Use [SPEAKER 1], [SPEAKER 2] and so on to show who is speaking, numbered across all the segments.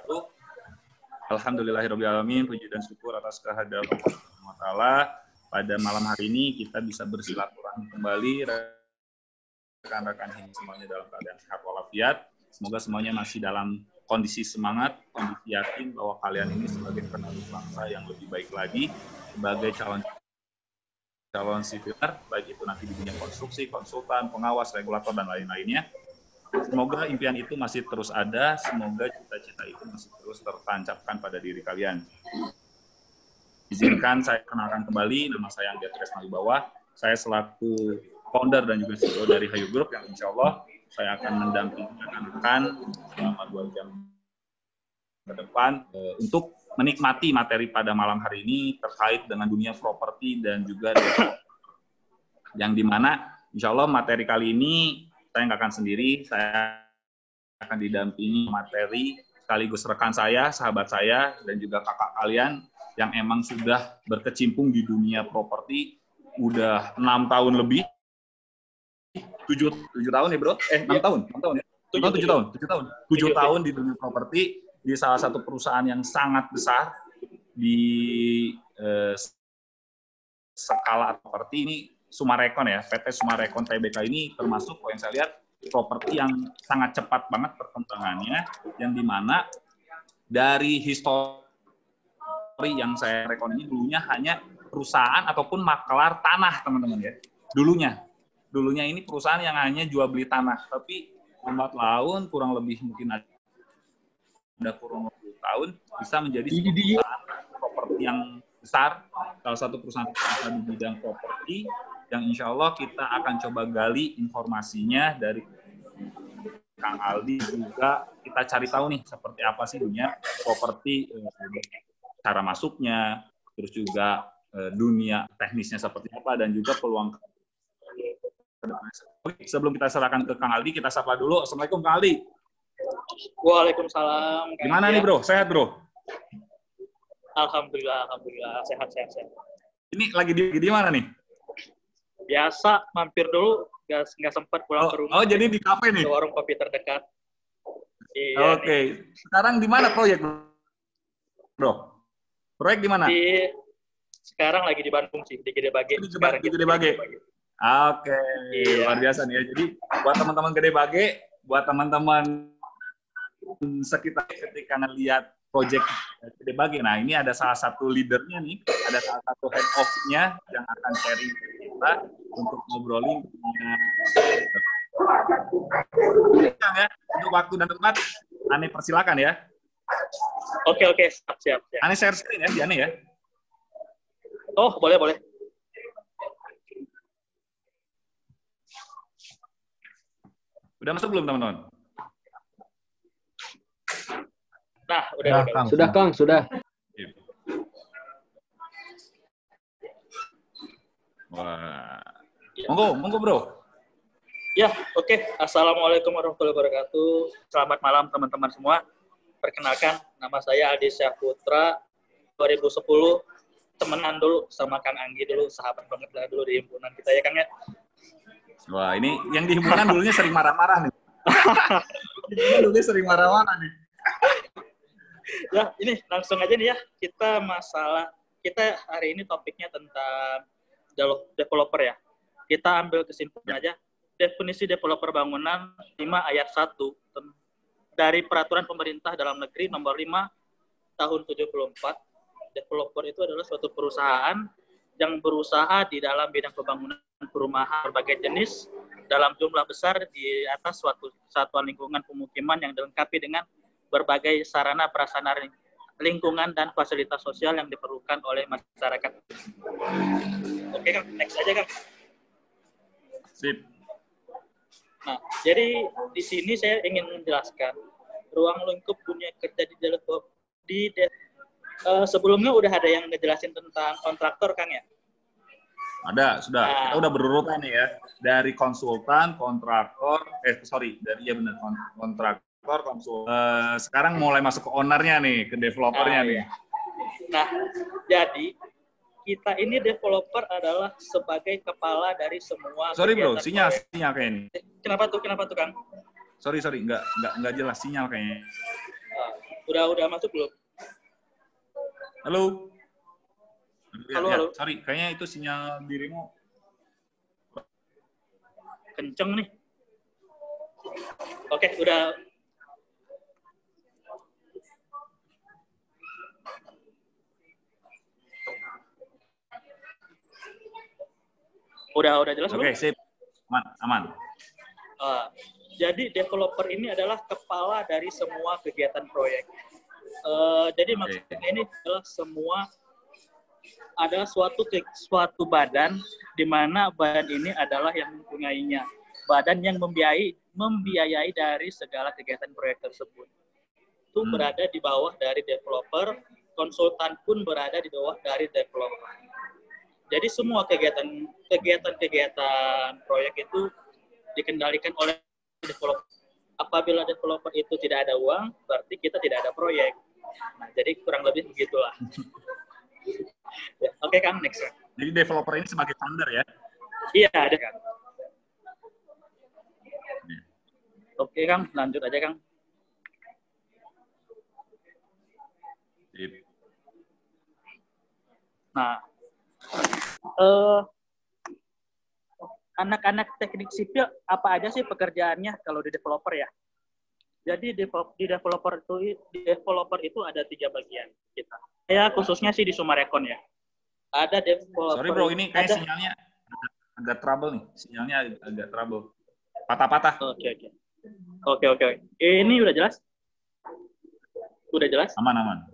[SPEAKER 1] wabarakatuh. Alhamdulillahirrahmanirrahim, puji dan syukur atas kehadiran Allah Ta'ala. Pada malam hari ini kita bisa bersilaturahmi kembali, rekan-rekan ini semuanya dalam keadaan sehat walafiat. Semoga semuanya masih dalam kondisi semangat, kondisi yakin bahwa kalian ini sebagai penerus bangsa yang lebih baik lagi, sebagai calon sipil, baik itu nanti di dunia konstruksi, konsultan, pengawas, regulator, dan lain-lainnya. Semoga impian itu masih terus ada, semoga cita-cita itu masih terus tertancapkan pada diri kalian. Izinkan saya kenalkan kembali, nama saya Angga Tresna Wibawa. Saya selaku founder dan juga CEO dari Hayu Group yang insya Allah saya akan mendampingi rekan-rekan selama 2 jam ke depan untuk menikmati materi pada malam hari ini terkait dengan dunia properti dan juga yang dimana insya Allah materi kali ini saya nggak akan sendiri, saya akan didampingi materi sekaligus rekan saya, sahabat saya, dan juga kakak kalian yang emang sudah berkecimpung di dunia properti udah 6 tahun lebih, 7 tahun ya bro? 6 tahun ya? 7 tahun di dunia properti, di salah satu perusahaan yang sangat besar di skala properti ini, Sumarekon ya, PT Sumarekon Tbk ini termasuk yang saya lihat properti yang sangat cepat banget perkembangannya, yang dimana dari histori yang saya rekon ini dulunya hanya perusahaan ataupun makelar tanah teman-teman ya. Dulunya ini perusahaan yang hanya jual beli tanah, tapi lambat laun kurang lebih mungkin ada kurang 20 tahun bisa menjadi perusahaan properti yang besar, salah satu perusahaan di bidang properti yang insya Allah kita akan coba gali informasinya dari Kang Aldi, juga kita cari tahu nih seperti apa sih dunia properti, cara masuknya, terus juga dunia teknisnya seperti apa, dan juga peluang. Oke, sebelum kita serahkan ke Kang Aldi, kita sapa dulu. Assalamualaikum Kang Aldi.
[SPEAKER 2] Waalaikumsalam.
[SPEAKER 1] Gimana nih bro? Sehat bro?
[SPEAKER 2] Alhamdulillah, sehat.
[SPEAKER 1] Ini lagi di mana nih?
[SPEAKER 2] Biasa, mampir dulu, nggak sempat pulang ke rumah.
[SPEAKER 1] Oh, jadi di kafe nih?
[SPEAKER 2] Ke warung kopi terdekat.
[SPEAKER 1] Iya. Oke. Sekarang di mana proyek bro? Proyek di mana?
[SPEAKER 2] Sekarang lagi di Bandung sih, di Gede Bage.
[SPEAKER 1] Di Gede Bage. Oke, luar biasa nih ya. Jadi buat teman-teman Gede Bage, buat teman-teman sekitar ketika ngelihat proyek Gede Bage, nah ini ada salah satu leadernya nih, ada salah satu head of-nya yang akan sharing ke kita untuk ngobrolin ya, untuk waktu dan tempat. Ane persilakan ya.
[SPEAKER 2] Oke, siap.
[SPEAKER 1] Ane share screen ya, di Ane ya.
[SPEAKER 2] Oh, boleh.
[SPEAKER 1] Udah masuk belum teman-teman?
[SPEAKER 2] Nah, udah.
[SPEAKER 3] Kang, sudah.
[SPEAKER 1] Wah. Monggo bro.
[SPEAKER 2] Ya, oke. Assalamualaikum warahmatullahi wabarakatuh. Selamat malam teman-teman semua. Perkenalkan, nama saya Adi Syahputra. 2010 temenan dulu sama Kang Anggi dulu, sahabat banget lah dulu di himpunan kita ya Kang ya.
[SPEAKER 1] Wah, ini yang di himpunan dulunya sering marah-marah nih. Dulunya sering marah-marah nih.
[SPEAKER 2] Ya, ini langsung aja nih ya. Kita hari ini topiknya tentang developer ya. Kita ambil kesimpulan aja. Definisi developer bangunan 5 ayat 1 dari Peraturan Pemerintah Dalam Negeri nomor 5 tahun 74. Developer itu adalah suatu perusahaan yang berusaha di dalam bidang pembangunan perumahan berbagai jenis dalam jumlah besar di atas suatu satuan lingkungan pemukiman yang dilengkapi dengan berbagai sarana prasarana lingkungan dan fasilitas sosial yang diperlukan oleh masyarakat. Oke Kang, next aja Kang.
[SPEAKER 1] Sip.
[SPEAKER 2] Nah, jadi di sini saya ingin menjelaskan ruang lingkup dunia kerja sebelumnya udah ada yang ngejelasin tentang kontraktor Kang ya?
[SPEAKER 1] Ada, sudah.
[SPEAKER 2] Nah,
[SPEAKER 1] kita udah berurutan nih ya. Dari konsultan, kontraktor, kontraktor, konsultan. Sekarang mulai masuk ke ownernya nih, ke developernya nih.
[SPEAKER 2] Nah, jadi kita ini developer adalah sebagai kepala dari semua.
[SPEAKER 1] Sorry bro, sinyal kayak ini.
[SPEAKER 2] Kenapa tuh Kang?
[SPEAKER 1] Sorry, nggak jelas sinyal kayaknya.
[SPEAKER 2] Udah masuk belum?
[SPEAKER 1] Halo.
[SPEAKER 2] Halo,
[SPEAKER 1] Ya,
[SPEAKER 2] halo.
[SPEAKER 1] sorry, kayaknya itu sinyal dirimu
[SPEAKER 2] Kenceng nih. Oke, udah. Udah jelas belum?
[SPEAKER 1] Oke, sip. Aman.
[SPEAKER 2] Jadi developer ini adalah kepala dari semua kegiatan proyek. Jadi maksudnya ini adalah suatu badan di mana badan ini adalah yang mempunyainya. Badan yang membiayai dari segala kegiatan proyek tersebut. Itu berada di bawah dari developer, konsultan pun berada di bawah dari developer. Jadi semua kegiatan proyek itu dikendalikan oleh developer. Apabila developer itu tidak ada uang, berarti kita tidak ada proyek. Nah, jadi kurang lebih begitulah. Ya, Oke, Kang, next.
[SPEAKER 1] Jadi developer ini sebagai founder ya?
[SPEAKER 2] Iya, ada, Kang. Oke, Kang, lanjut aja, Kang. Nah, anak-anak teknik sipil apa aja sih pekerjaannya kalau di developer ya? Jadi di developer itu ada 3 bagian kita. Ya khususnya sih di Sumarekon ya. Ada developer.
[SPEAKER 1] Sorry bro, ini kayak sinyalnya agak trouble nih. Sinyalnya agak trouble. Patah-patah.
[SPEAKER 2] Oke. Ini udah jelas? Udah jelas?
[SPEAKER 1] Aman.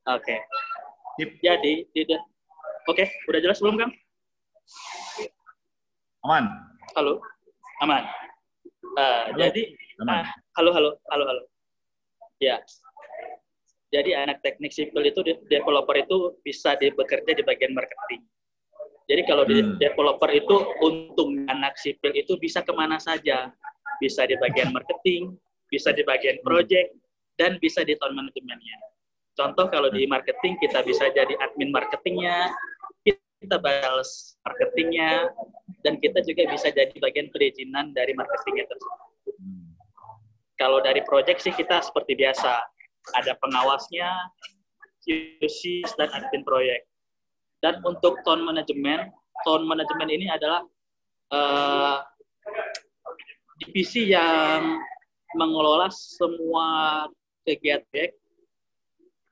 [SPEAKER 2] Oke. Jadi Oke, udah jelas belum, Kang?
[SPEAKER 1] Aman.
[SPEAKER 2] Halo? Aman.
[SPEAKER 1] Halo.
[SPEAKER 2] Jadi
[SPEAKER 1] aman.
[SPEAKER 2] Halo. Ya. Jadi anak teknik sipil itu developer itu bisa bekerja di bagian marketing. Jadi kalau di developer itu untung anak sipil itu bisa kemana saja. Bisa di bagian marketing, bisa di bagian project, dan bisa di tahun manajemennya. Contoh kalau di marketing kita bisa jadi admin marketingnya, kita balas marketingnya, dan kita juga bisa jadi bagian perizinan dari marketingnya tersebut. Kalau dari project sih kita seperti biasa, ada pengawasnya, QC, dan admin proyek. Dan untuk tahun manajemen ini adalah divisi yang mengelola semua kegiatan,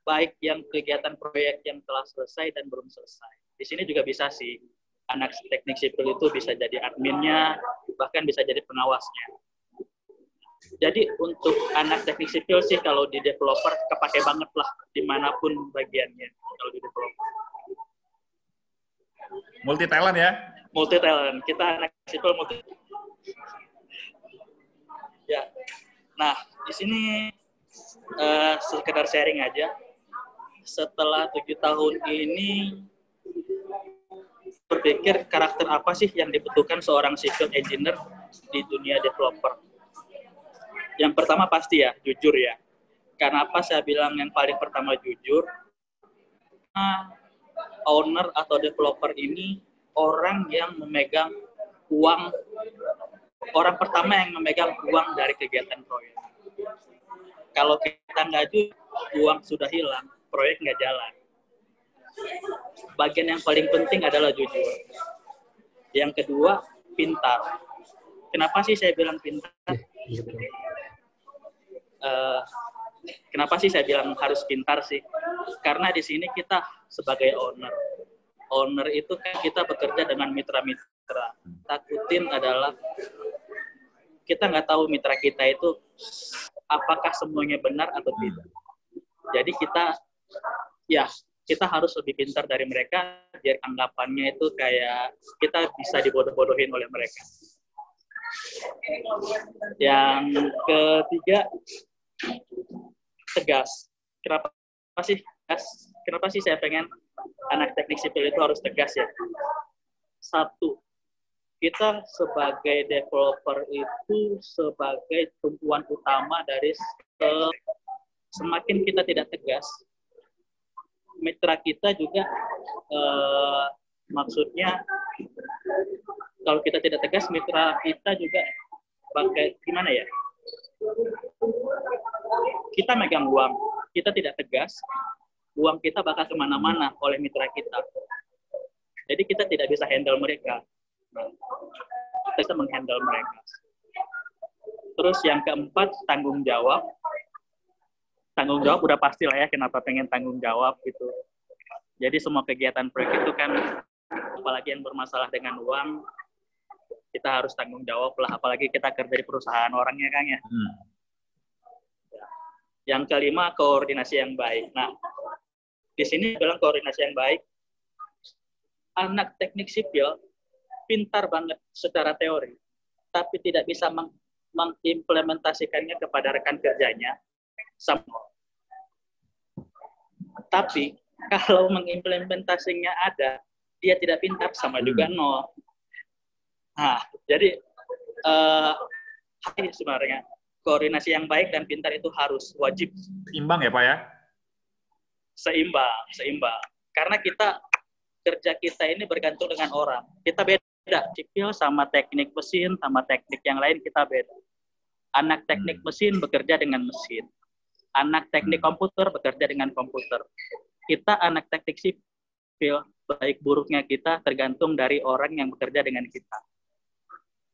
[SPEAKER 2] baik yang kegiatan proyek yang telah selesai dan belum selesai. Di sini juga bisa sih, anak teknik sipil itu bisa jadi adminnya, bahkan bisa jadi pengawasnya. Jadi untuk anak teknik sipil sih kalau di developer kepake banget lah dimanapun bagiannya kalau di developer.
[SPEAKER 1] Multi talent ya?
[SPEAKER 2] Multi talent. Kita anak sipil multi. Ya. Nah di sini sekedar sharing aja. Setelah 7 tahun ini berpikir karakter apa sih yang dibutuhkan seorang civil engineer di dunia developer. Yang pertama pasti ya, jujur ya. Kenapa saya bilang yang paling pertama jujur? Owner atau developer ini orang yang memegang uang, orang pertama yang memegang uang dari kegiatan proyek. Kalau kita nggak jujur, uang sudah hilang, proyek nggak jalan. Bagian yang paling penting adalah jujur. Yang kedua, pintar. Kenapa sih saya bilang pintar? Kenapa sih saya bilang harus pintar sih? Karena di sini kita sebagai owner itu kan kita bekerja dengan mitra-mitra. Takutin adalah kita nggak tahu mitra kita itu apakah semuanya benar atau tidak. Jadi kita harus lebih pintar dari mereka, biar anggapannya itu kayak kita bisa dibodoh-bodohin oleh mereka. Yang ketiga, tegas. Kenapa sih saya pengen anak teknik sipil itu harus tegas ya? Satu, kita sebagai developer itu sebagai tumpuan utama dari semakin kita tidak tegas, mitra kita juga maksudnya kalau kita tidak tegas, mitra kita juga gimana ya? Kita megang uang, kita tidak tegas, uang kita bakal kemana-mana oleh mitra kita. Jadi kita tidak bisa handle mereka. Kita bisa menghandle mereka. Terus yang keempat, tanggung jawab. Tanggung jawab udah pasti lah ya, kenapa pengen tanggung jawab gitu. Jadi semua kegiatan proyek itu kan, apalagi yang bermasalah dengan uang, kita harus tanggung jawab lah, apalagi kita kerja di perusahaan orangnya kan ya. Yang kelima, koordinasi yang baik. Nah, di sini bilang koordinasi yang baik, anak teknik sipil pintar banget secara teori, tapi tidak bisa mengimplementasikannya kepada rekan kerjanya. Tapi kalau mengimplementasinya ada, dia tidak pintar, sama juga nol. Nah, jadi sebenarnya koordinasi yang baik dan pintar itu harus wajib.
[SPEAKER 1] Seimbang ya Pak ya?
[SPEAKER 2] Seimbang. Karena kerja kita ini bergantung dengan orang. Kita beda, sipil sama teknik mesin, sama teknik yang lain kita beda. Anak teknik mesin bekerja dengan mesin. Anak teknik komputer bekerja dengan komputer. Kita anak teknik sipil, baik buruknya kita tergantung dari orang yang bekerja dengan kita.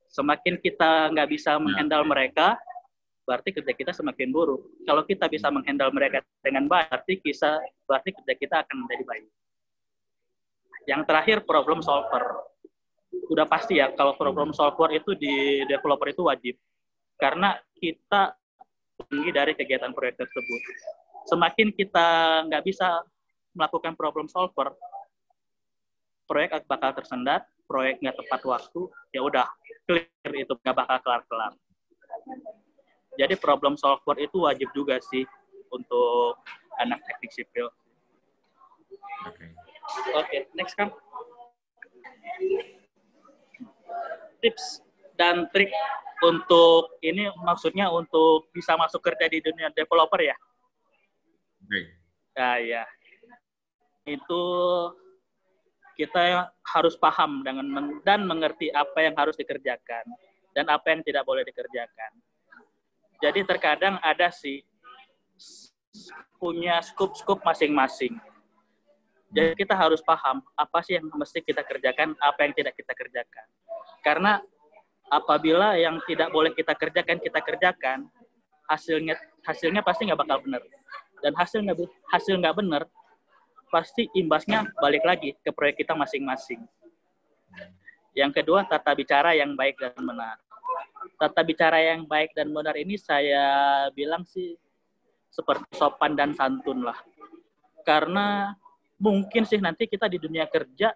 [SPEAKER 2] Semakin kita nggak bisa menghandle mereka, berarti kerja kita semakin buruk. Kalau kita bisa menghandle mereka dengan baik, berarti kerja kita akan menjadi baik. Yang terakhir, problem solver. Udah pasti ya, kalau problem solver itu di developer itu wajib. Karena kita tinggi dari kegiatan proyek tersebut. Semakin kita nggak bisa melakukan problem solver, proyek bakal tersendat, proyek nggak tepat waktu, ya udah, clear itu nggak bakal kelar-kelar. Jadi problem solver itu wajib juga sih untuk anak teknik sipil. Oke, next kan. Tips dan trik untuk ini maksudnya untuk bisa masuk kerja di dunia developer ya? Nah, ya. Itu kita harus paham dan mengerti apa yang harus dikerjakan dan apa yang tidak boleh dikerjakan. Jadi terkadang ada sih punya skup-skup masing-masing. Jadi kita harus paham apa sih yang mesti kita kerjakan, apa yang tidak kita kerjakan. Karena apabila yang tidak boleh kita kerjakan, hasilnya pasti nggak bakal benar. Dan hasil nggak benar, pasti imbasnya balik lagi ke proyek kita masing-masing. Yang kedua, tata bicara yang baik dan benar. Tata bicara yang baik dan benar ini saya bilang sih seperti sopan dan santun lah. Karena mungkin sih nanti kita di dunia kerja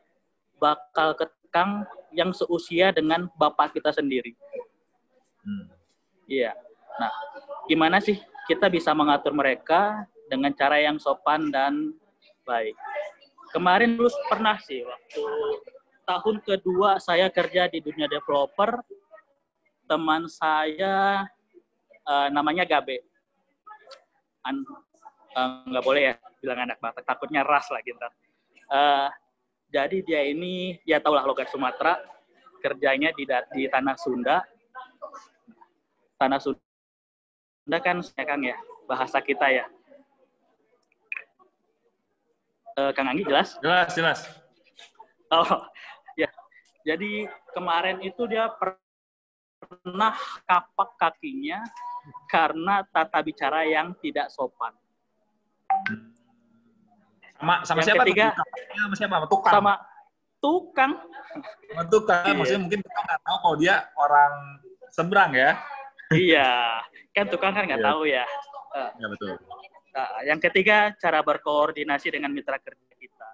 [SPEAKER 2] bakal kekang yang seusia dengan bapak kita sendiri. Iya. Nah, gimana sih kita bisa mengatur mereka dengan cara yang sopan dan baik. Kemarin dulu pernah sih waktu tahun kedua saya kerja di dunia developer, teman saya namanya Gabe. Nggak boleh ya bilang anak Batak, takutnya ras lagi ntar. Jadi dia ini, ya tau lah logat Sumatera, kerjanya di Tanah Sunda. Tanah Sunda kan, ya Kang ya, bahasa kita ya. Kang Anggi jelas?
[SPEAKER 1] Jelas.
[SPEAKER 2] Oh, ya. Jadi kemarin itu dia pernah kapak kakinya karena tata bicara yang tidak sopan.
[SPEAKER 1] Sama
[SPEAKER 2] yang
[SPEAKER 1] siapa?
[SPEAKER 2] Ketiga,
[SPEAKER 1] sama siapa? Sama tukang.
[SPEAKER 2] Sama tukang.
[SPEAKER 1] Sama tukang.
[SPEAKER 2] Iya.
[SPEAKER 1] Maksudnya mungkin tukang nggak tahu kalau dia orang seberang ya.
[SPEAKER 2] Iya, kan tukang kan nggak tahu ya.
[SPEAKER 1] Ya betul.
[SPEAKER 2] Nah, yang ketiga, cara berkoordinasi dengan mitra kerja kita.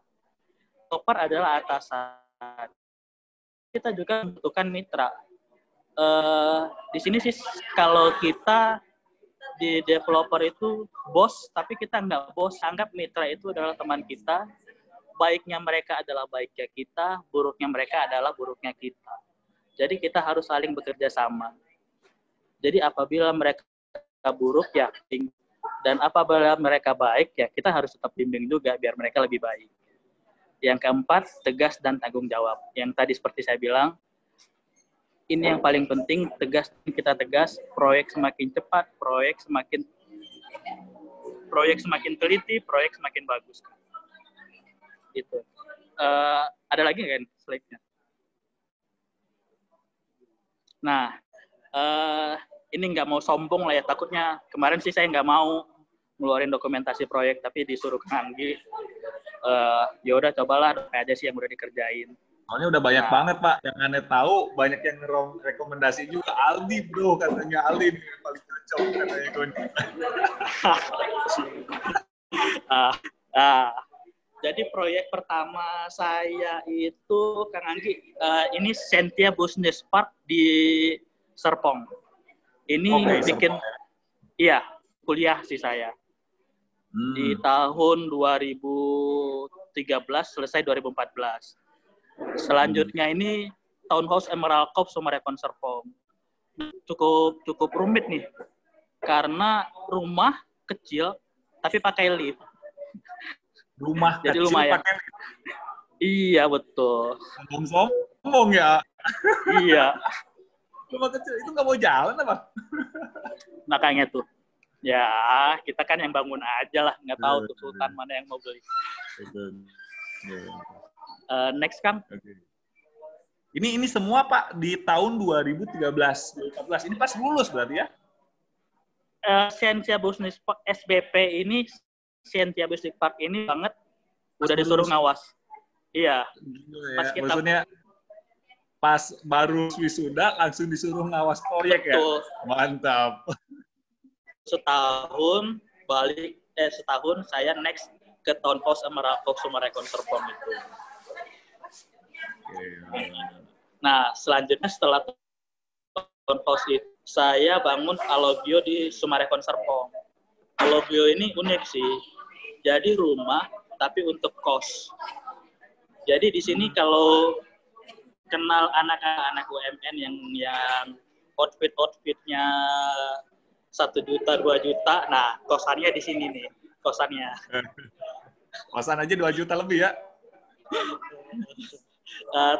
[SPEAKER 2] Developer adalah atasan. Kita juga membutuhkan mitra. Di sini sih kalau kita di developer itu bos, tapi kita nggak bos. Anggap mitra itu adalah teman kita. Baiknya mereka adalah baiknya kita, buruknya mereka adalah buruknya kita. Jadi kita harus saling bekerja sama. Jadi apabila mereka buruk ya, dan apabila mereka baik ya kita harus tetap bimbing juga biar mereka lebih baik. Yang keempat, tegas dan tanggung jawab. Yang tadi seperti saya bilang, ini yang paling penting, tegas, kita tegas, proyek semakin cepat, proyek semakin proyek semakin teliti, proyek semakin bagus. Gitu. Ada lagi nggak slide-nya? Nah, ini nggak mau sombong lah ya, takutnya kemarin sih saya nggak mau ngeluarin dokumentasi proyek, tapi disuruh Kang Anggi, ya udah cobalah apa aja sih yang udah dikerjain.
[SPEAKER 1] Soalnya udah banyak banget Pak, yang aneh tahu banyak yang rekomendasi juga. Aldi bro, katanya Aldi nih yang paling cocok katanya gue.
[SPEAKER 2] Jadi proyek pertama saya itu Kang Anggi, ini Sentia Business Park di Serpong. Ini bikin, iya kuliah sih saya. Di tahun 2013 selesai 2014. Selanjutnya ini Townhouse Emerald Cove Sumarekon Serpong. Cukup rumit nih, karena rumah kecil tapi pakai lift.
[SPEAKER 1] Rumah
[SPEAKER 2] jadi
[SPEAKER 1] kecil
[SPEAKER 2] lumayan.
[SPEAKER 1] Pakai lift.
[SPEAKER 2] Iya betul.
[SPEAKER 1] Sombong ya.
[SPEAKER 2] Iya.
[SPEAKER 1] Rumah kecil itu nggak mau jalan apa?
[SPEAKER 2] Makanya tuh. Ya kita kan yang bangun aja lah, nggak tahu tuh sultan mana yang mau beli. Next Kang.
[SPEAKER 1] Okay. Ini semua Pak di tahun 2013, 2014. Ini pas lulus berarti ya?
[SPEAKER 2] Sentia Business Park SBP ini, Sentia Business Park ini banget udah disuruh ngawas. Iya.
[SPEAKER 1] Pas kita, maksudnya pas baru wisuda langsung disuruh ngawas proyek. Betul. Ya? Mantap.
[SPEAKER 2] Setahun saya next ke Townhouse Emerald Cove Sumarekon Serpong itu. Nah, selanjutnya setelah Townhouse itu, saya bangun Alobio di Sumarekon Serpong. Alobio ini unik sih. Jadi rumah, tapi untuk kos. Jadi di sini kalau kenal anak-anak UMN yang outfitnya 1 juta, 2 juta, nah kosannya di sini nih, kosannya.
[SPEAKER 1] Kosan aja 2 juta lebih ya?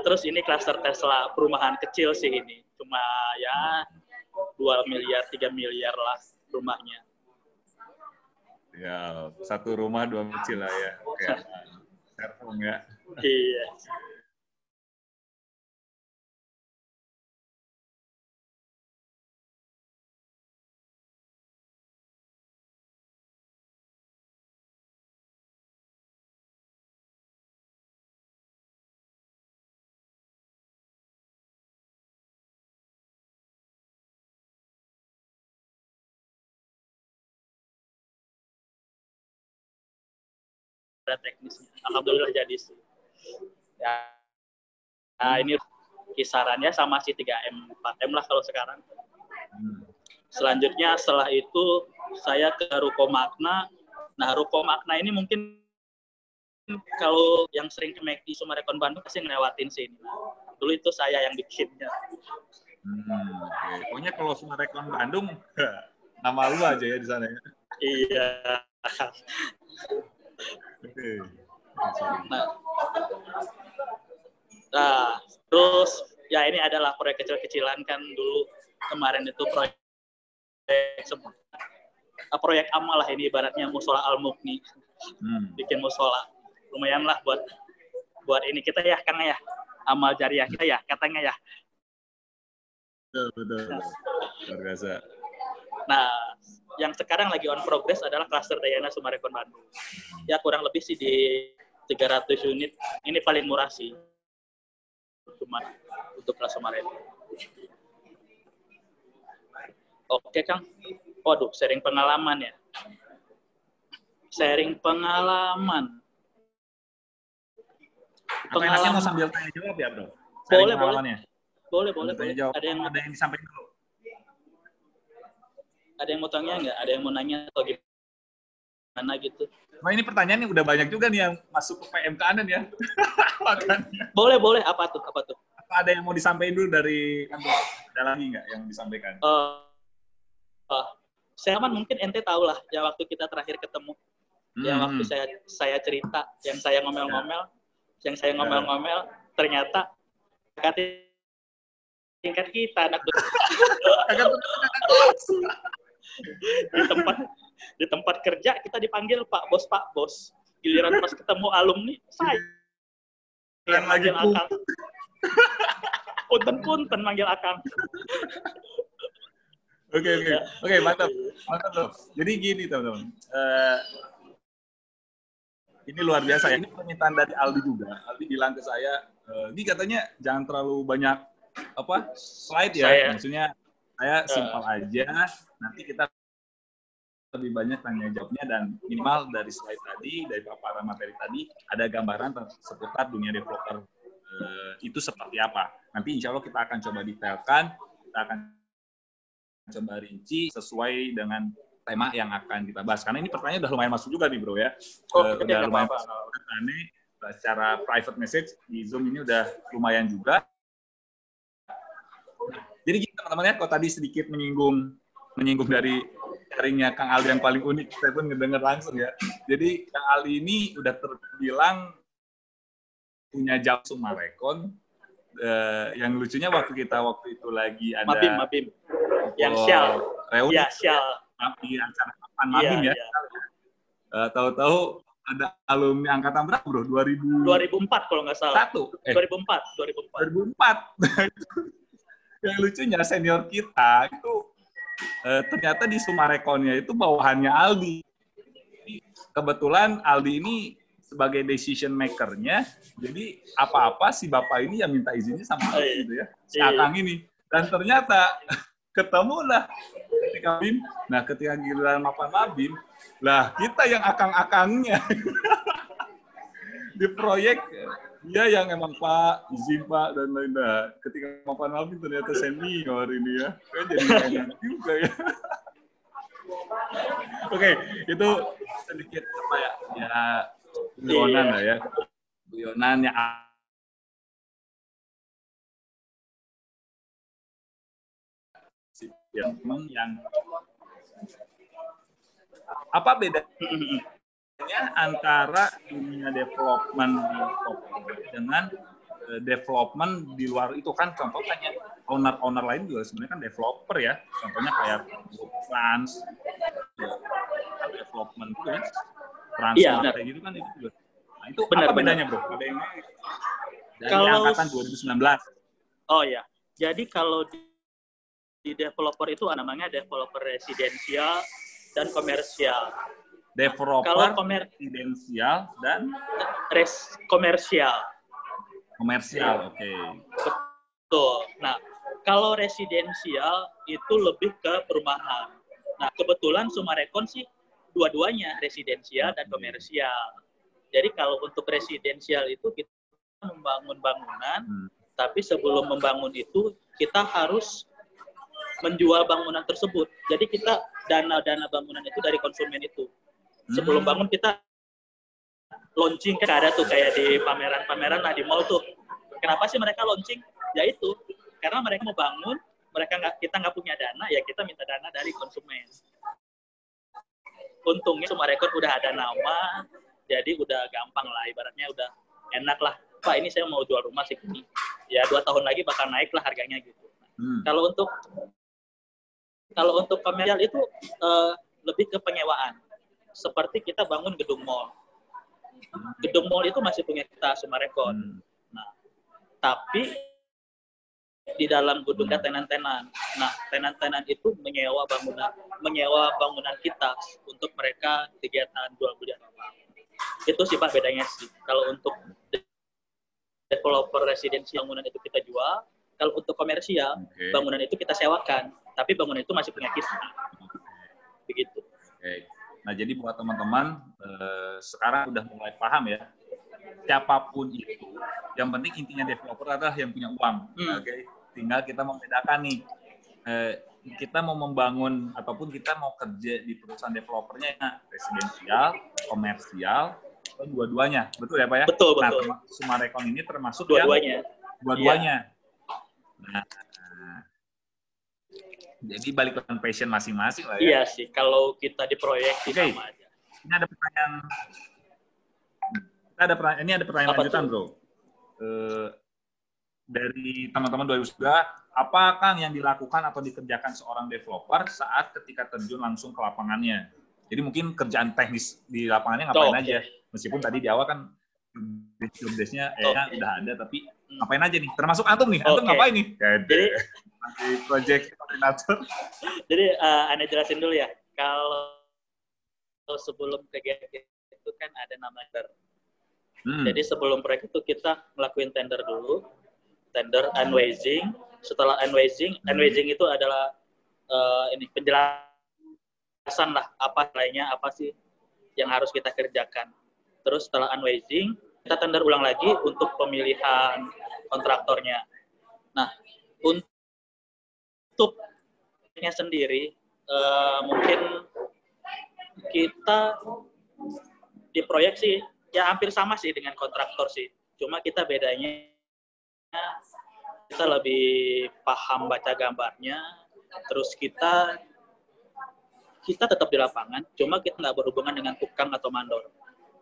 [SPEAKER 2] Terus ini klaster Tesla, perumahan kecil sih ini. Cuma ya 2 miliar, 3 miliar lah rumahnya.
[SPEAKER 1] Ya, 1 rumah 2 kecil lah ya. Kayak Serpong ya.
[SPEAKER 2] Iya. Teknisnya. Alhamdulillah jadi sih. Ya, nah ini kisarannya sama si 3M, 4M lah kalau sekarang. Selanjutnya setelah itu saya ke Ruko Makna. Nah, Ruko Makna ini mungkin kalau yang sering ke McD Sumarekon Bandung pasti ngelewatin sini. Nah, dulu itu saya yang bikinnya.
[SPEAKER 1] Okay. Pokoknya kalau Sumarekon Bandung, nama lu aja ya di sana ya?
[SPEAKER 2] Iya. Nah, terus ya ini adalah proyek kecil-kecilan kan dulu kemarin itu proyek amal lah ini ibaratnya musola Al-Mukni. Bikin musola lumayan lah buat ini kita ya Kang ya, amal jariah kita ya katanya ya.
[SPEAKER 1] Betul. Luar biasa.
[SPEAKER 2] Nah, yang sekarang lagi on progress adalah klaster Dayana Sumarekon Bandung. Ya kurang lebih sih di 300 unit. Ini paling murah sih. Cuma untuk kelas Sumarekon. Oke, Kang. Waduh, sharing pengalaman ya. Sharing pengalaman.
[SPEAKER 1] Enaknya mau sambil tanya jawab ya, Bro?
[SPEAKER 2] Boleh.
[SPEAKER 1] Tanya jawab. Ada yang disampaikan dulu.
[SPEAKER 2] Ada yang mau tanya nggak? Ada yang mau nanya atau gimana gitu?
[SPEAKER 1] Nah, ini pertanyaan yang udah banyak juga nih yang masuk ke PM Kanan ya.
[SPEAKER 2] Boleh. Apa tuh?
[SPEAKER 1] Apa ada yang mau disampaikan dulu dari kantor? Ada lagi nggak yang disampaikan?
[SPEAKER 2] Saya mungkin ente tahu lah, ya waktu kita terakhir ketemu. Yang waktu saya cerita, yang saya ngomel-ngomel, ternyata tingkat kita anak Di tempat kerja kita dipanggil Pak Bos. Giliran pas ketemu alumni, saya yang manggil Akang. Punten manggil Akang.
[SPEAKER 1] Oke, mantap loh. Jadi gini teman-teman, ini luar biasa ya. Ini permintaan dari Aldi juga. Aldi bilang ke saya, ini katanya jangan terlalu banyak slide ya. Maksudnya saya simpel aja. Nanti kita lebih banyak tanya jawabnya dan minimal dari slide tadi, dari paparan materi tadi ada gambaran seputar dunia developer itu seperti apa. Nanti insya Allah kita akan coba detailkan, kita akan coba rinci sesuai dengan tema yang akan kita bahas. Karena ini pertanyaan udah lumayan masuk juga nih bro ya. Udah lumayan masuk. Secara private message di Zoom ini udah lumayan juga. Jadi gitu teman-teman ya, kalau tadi sedikit menyinggung dari sharingnya Kang Aldi yang paling unik, saya pun ngedenger langsung ya. Jadi Kang Aldi ini udah terbilang punya jam Sumarekon. Yang lucunya waktu itu lagi ada
[SPEAKER 2] Mabim. Yang Syal.
[SPEAKER 1] Reuni.
[SPEAKER 2] Ya, Syal.
[SPEAKER 1] Di acara kapan Mabim ya. Tahu-tahu ada alumni angkatan berapa bro?
[SPEAKER 2] 2004 kalau nggak salah. 2004.
[SPEAKER 1] Yang lucunya senior kita itu ternyata di Sumarekonnya itu bawahannya Aldi. Kebetulan Aldi ini sebagai decision maker-nya, jadi apa-apa si bapak ini yang minta izinnya sama Aldi gitu ya, si Akang ini. Dan ternyata ketemulah ketika BIM, nah ketika giliran mapan Mabim, lah kita yang akang-akangnya di proyek. Dia yang emang Pak, izin Pak, dan lain-lain. Ketika mapan Mabim ternyata senior ini ya. Kan jadi enak juga ya. Oke, itu sedikit apa ya? Ya, guyonan lah ya. Guyonan yang apa bedanya antara dunia development dengan development di luar itu? Kan contohnya owner lain juga sebenarnya kan developer ya, contohnya kayak Trans development itu ya, Transmart kayak gitu kan itu juga. Nah, itu apa bedanya bro? Dari angkatan 2019.
[SPEAKER 2] Oh ya, jadi kalau di developer itu namanya developer residensial dan komersial.
[SPEAKER 1] Developer residensial dan
[SPEAKER 2] komersial.
[SPEAKER 1] Komersial, oke.
[SPEAKER 2] Betul. Nah, kalau residensial itu lebih ke perumahan. Nah, kebetulan Sumarekon sih dua-duanya residensial dan komersial. Jadi kalau untuk residensial itu kita membangun bangunan, tapi sebelum membangun itu kita harus menjual bangunan tersebut. Jadi kita dana bangunan itu dari konsumen itu. Sebelum bangun kita launching, kan ada tuh kayak di pameran-pameran lah di mall tuh. Kenapa sih mereka launching? Ya itu, karena mereka mau bangun, kita nggak punya dana, ya kita minta dana dari konsumen. Untungnya Sumarekon udah ada nama, jadi udah gampang lah, ibaratnya udah enak lah. Pak, ini saya mau jual rumah segini. Ya 2 tahun lagi bakal naik lah harganya gitu. Kalau untuk komersial itu lebih ke penyewaan. Seperti kita bangun gedung mall. Gedung mall itu masih punya kita Sumarekon. Nah, tapi di dalam gedung ada tenan-tenan. Nah, tenan-tenan itu menyewa bangunan kita untuk mereka kegiatan jual beli. Itu sih Pak bedanya sih. Kalau untuk developer residensi bangunan itu kita jual, kalau untuk komersial bangunan itu kita sewakan, tapi bangunan itu masih punya kita. Begitu.
[SPEAKER 1] Nah, jadi buat teman-teman sekarang udah mulai paham ya. Siapapun itu, yang penting intinya developer adalah yang punya uang. Tinggal kita membedakan nih. Kita mau membangun ataupun kita mau kerja di perusahaan developernya residensial, komersial, atau dua-duanya. Betul ya Pak ya?
[SPEAKER 2] Betul.
[SPEAKER 1] Nah, Sumarekon ini termasuk
[SPEAKER 2] dua-duanya.
[SPEAKER 1] Dua-duanya. Nah, jadi balik dengan passion masing-masing lah ya.
[SPEAKER 2] Iya sih, kalau kita di proyek sama aja.
[SPEAKER 1] Ini ada pertanyaan. Ini ada pertanyaan lanjutan, Bro. Dari teman-teman 2003, apa Kang yang dilakukan atau dikerjakan seorang developer saat ketika terjun langsung ke lapangannya? Jadi mungkin kerjaan teknis di lapangannya ngapain aja. Meskipun tadi di awal kan job desk-nya udah ada, tapi ngapain aja nih? Termasuk Antum nih. Antum ngapain nih? Jadi project koordinator.
[SPEAKER 2] Jadi Anda jelasin dulu ya. Kalau sebelum kegiatan itu kan ada nama tender. Jadi sebelum proyek itu kita ngelakuin tender dulu. Tender unwasing. Setelah unwasing itu adalah ini penjelasan lah apa lainnya, apa sih yang harus kita kerjakan. Terus setelah unwasing kita tender ulang lagi untuk pemilihan kontraktornya. Nah, untuk sendiri mungkin kita di proyek sih ya hampir sama sih dengan kontraktor sih. Cuma kita bedanya kita lebih paham baca gambarnya, terus kita tetap di lapangan, cuma kita nggak berhubungan dengan tukang atau mandor.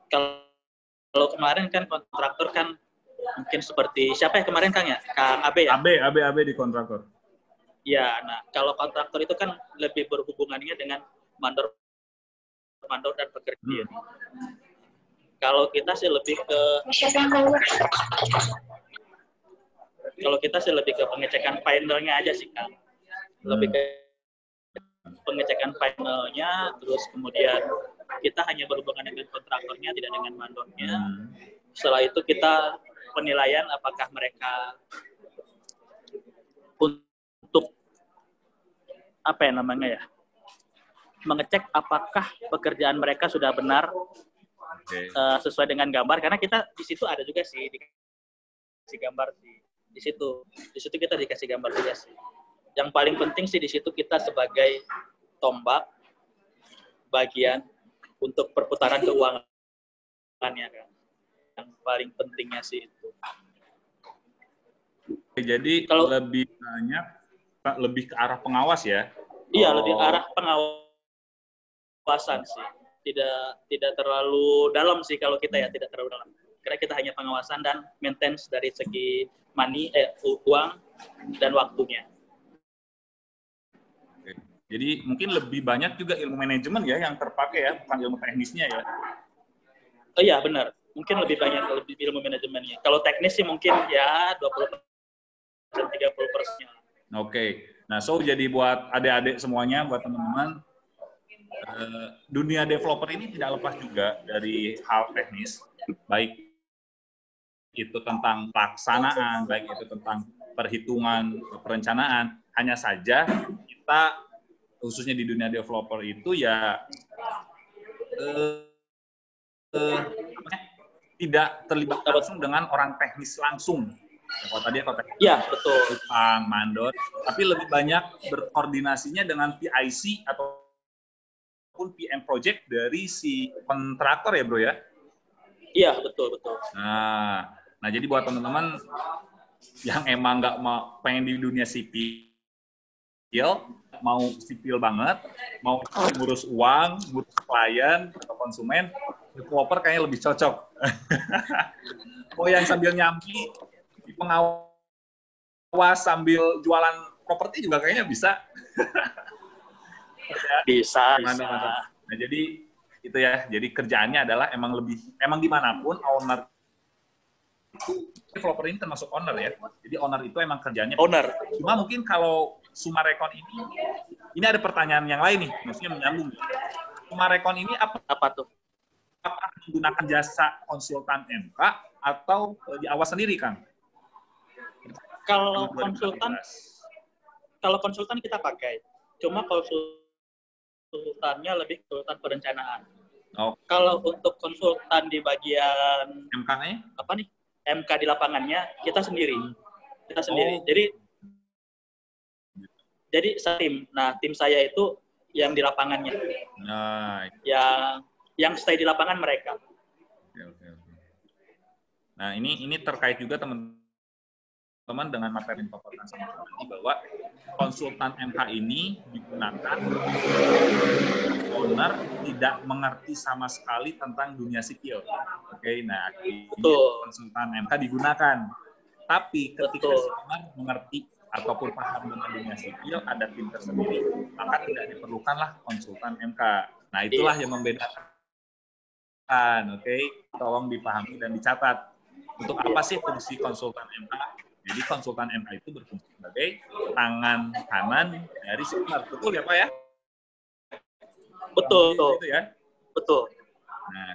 [SPEAKER 2] Kalau kemarin kan kontraktor kan mungkin seperti siapa ya kemarin Kang ya? Kang Abe ya?
[SPEAKER 1] Abe di kontraktor.
[SPEAKER 2] Ya, nah kalau kontraktor itu kan lebih berhubungannya dengan mandor dan pekerja. Kalau kita sih lebih ke pengecekan finalnya aja sih Kang. Lebih ke pengecekan finalnya, terus kemudian kita hanya berhubungan dengan kontraktornya, tidak dengan mandornya. Setelah itu kita penilaian apakah mereka untuk apa ya namanya ya, mengecek apakah pekerjaan mereka sudah benar sesuai dengan gambar, karena kita di situ ada juga sih dikasih gambar sih di situ kita dikasih gambar juga sih. Yang paling penting sih di situ kita sebagai tombak bagian untuk perputaran keuangannya kan. Yang paling pentingnya sih itu.
[SPEAKER 1] Jadi kalau lebih banyak lebih ke arah pengawas ya?
[SPEAKER 2] Iya, lebih ke arah pengawasan sih. Tidak terlalu dalam sih kalau kita ya, tidak terlalu dalam. Karena kita hanya pengawasan dan maintenance dari segi uang dan waktunya.
[SPEAKER 1] Jadi mungkin lebih banyak juga ilmu manajemen ya yang terpakai ya, bukan ilmu teknisnya ya?
[SPEAKER 2] Oh iya benar, mungkin lebih banyak ilmu manajemennya. Kalau teknis sih mungkin ya 20%, 30%.
[SPEAKER 1] Oke, nah jadi buat adik-adik semuanya, buat teman-teman, dunia developer ini tidak lepas juga dari hal teknis, baik itu tentang pelaksanaan, baik itu tentang perhitungan, perencanaan. Hanya saja kita khususnya di dunia developer itu ya tidak terlibat langsung dengan orang teknis langsung. Kalau tadi
[SPEAKER 2] ya betul,
[SPEAKER 1] tukang, mandor, tapi lebih banyak berkoordinasinya dengan PIC ataupun PM project dari si kontraktor ya bro ya?
[SPEAKER 2] Iya betul.
[SPEAKER 1] Nah jadi buat teman-teman yang emang nggak mau pengen di dunia sipil, mau sipil banget, mau ngurus uang, ngurus klien atau konsumen, developer kayaknya lebih cocok. Mau yang sambil nyampi, pengawas sambil jualan properti juga kayaknya bisa.
[SPEAKER 2] Bisa.
[SPEAKER 1] Nah jadi itu ya, jadi kerjaannya adalah emang dimanapun owner itu, developer ini termasuk owner ya. Jadi owner itu emang kerjanya
[SPEAKER 2] owner.
[SPEAKER 1] Cuma mungkin kalau Sumarekon ini ada pertanyaan yang lain nih, maksudnya menyambung. Sumarekon ini apa tuh? Apakah menggunakan jasa konsultan MK atau diawas sendiri, Kang?
[SPEAKER 2] Kalau konsultan kita pakai, cuma konsultannya lebih konsultan perencanaan. Kalau untuk konsultan di bagian
[SPEAKER 1] MK-nya
[SPEAKER 2] apa nih? MK di lapangannya kita sendiri. Jadi tim. Nah, tim saya itu yang di lapangannya.
[SPEAKER 1] Nah,
[SPEAKER 2] yang stay di lapangan mereka.
[SPEAKER 1] Oke. Nah, ini terkait juga teman-teman dengan materi yang dipaparkan sama tadi bahwa konsultan MK ini digunakan owner tidak mengerti sama sekali tentang dunia sipil. Oke, nah konsultan MK digunakan. Tapi ketika si owner mengerti ataupun paham dengan dunia sipil, ada tim tersendiri, maka tidak diperlukanlah konsultan MK. Nah, itulah yang membedakan. Oke, tolong dipahami dan dicatat. Untuk apa sih fungsi konsultan MA? Jadi konsultan MA itu berfungsi sebagai tangan kanan dari Sumar. Betul ya Pak ya?
[SPEAKER 2] Betul.
[SPEAKER 1] Gitu ya?
[SPEAKER 2] Betul.
[SPEAKER 1] Nah,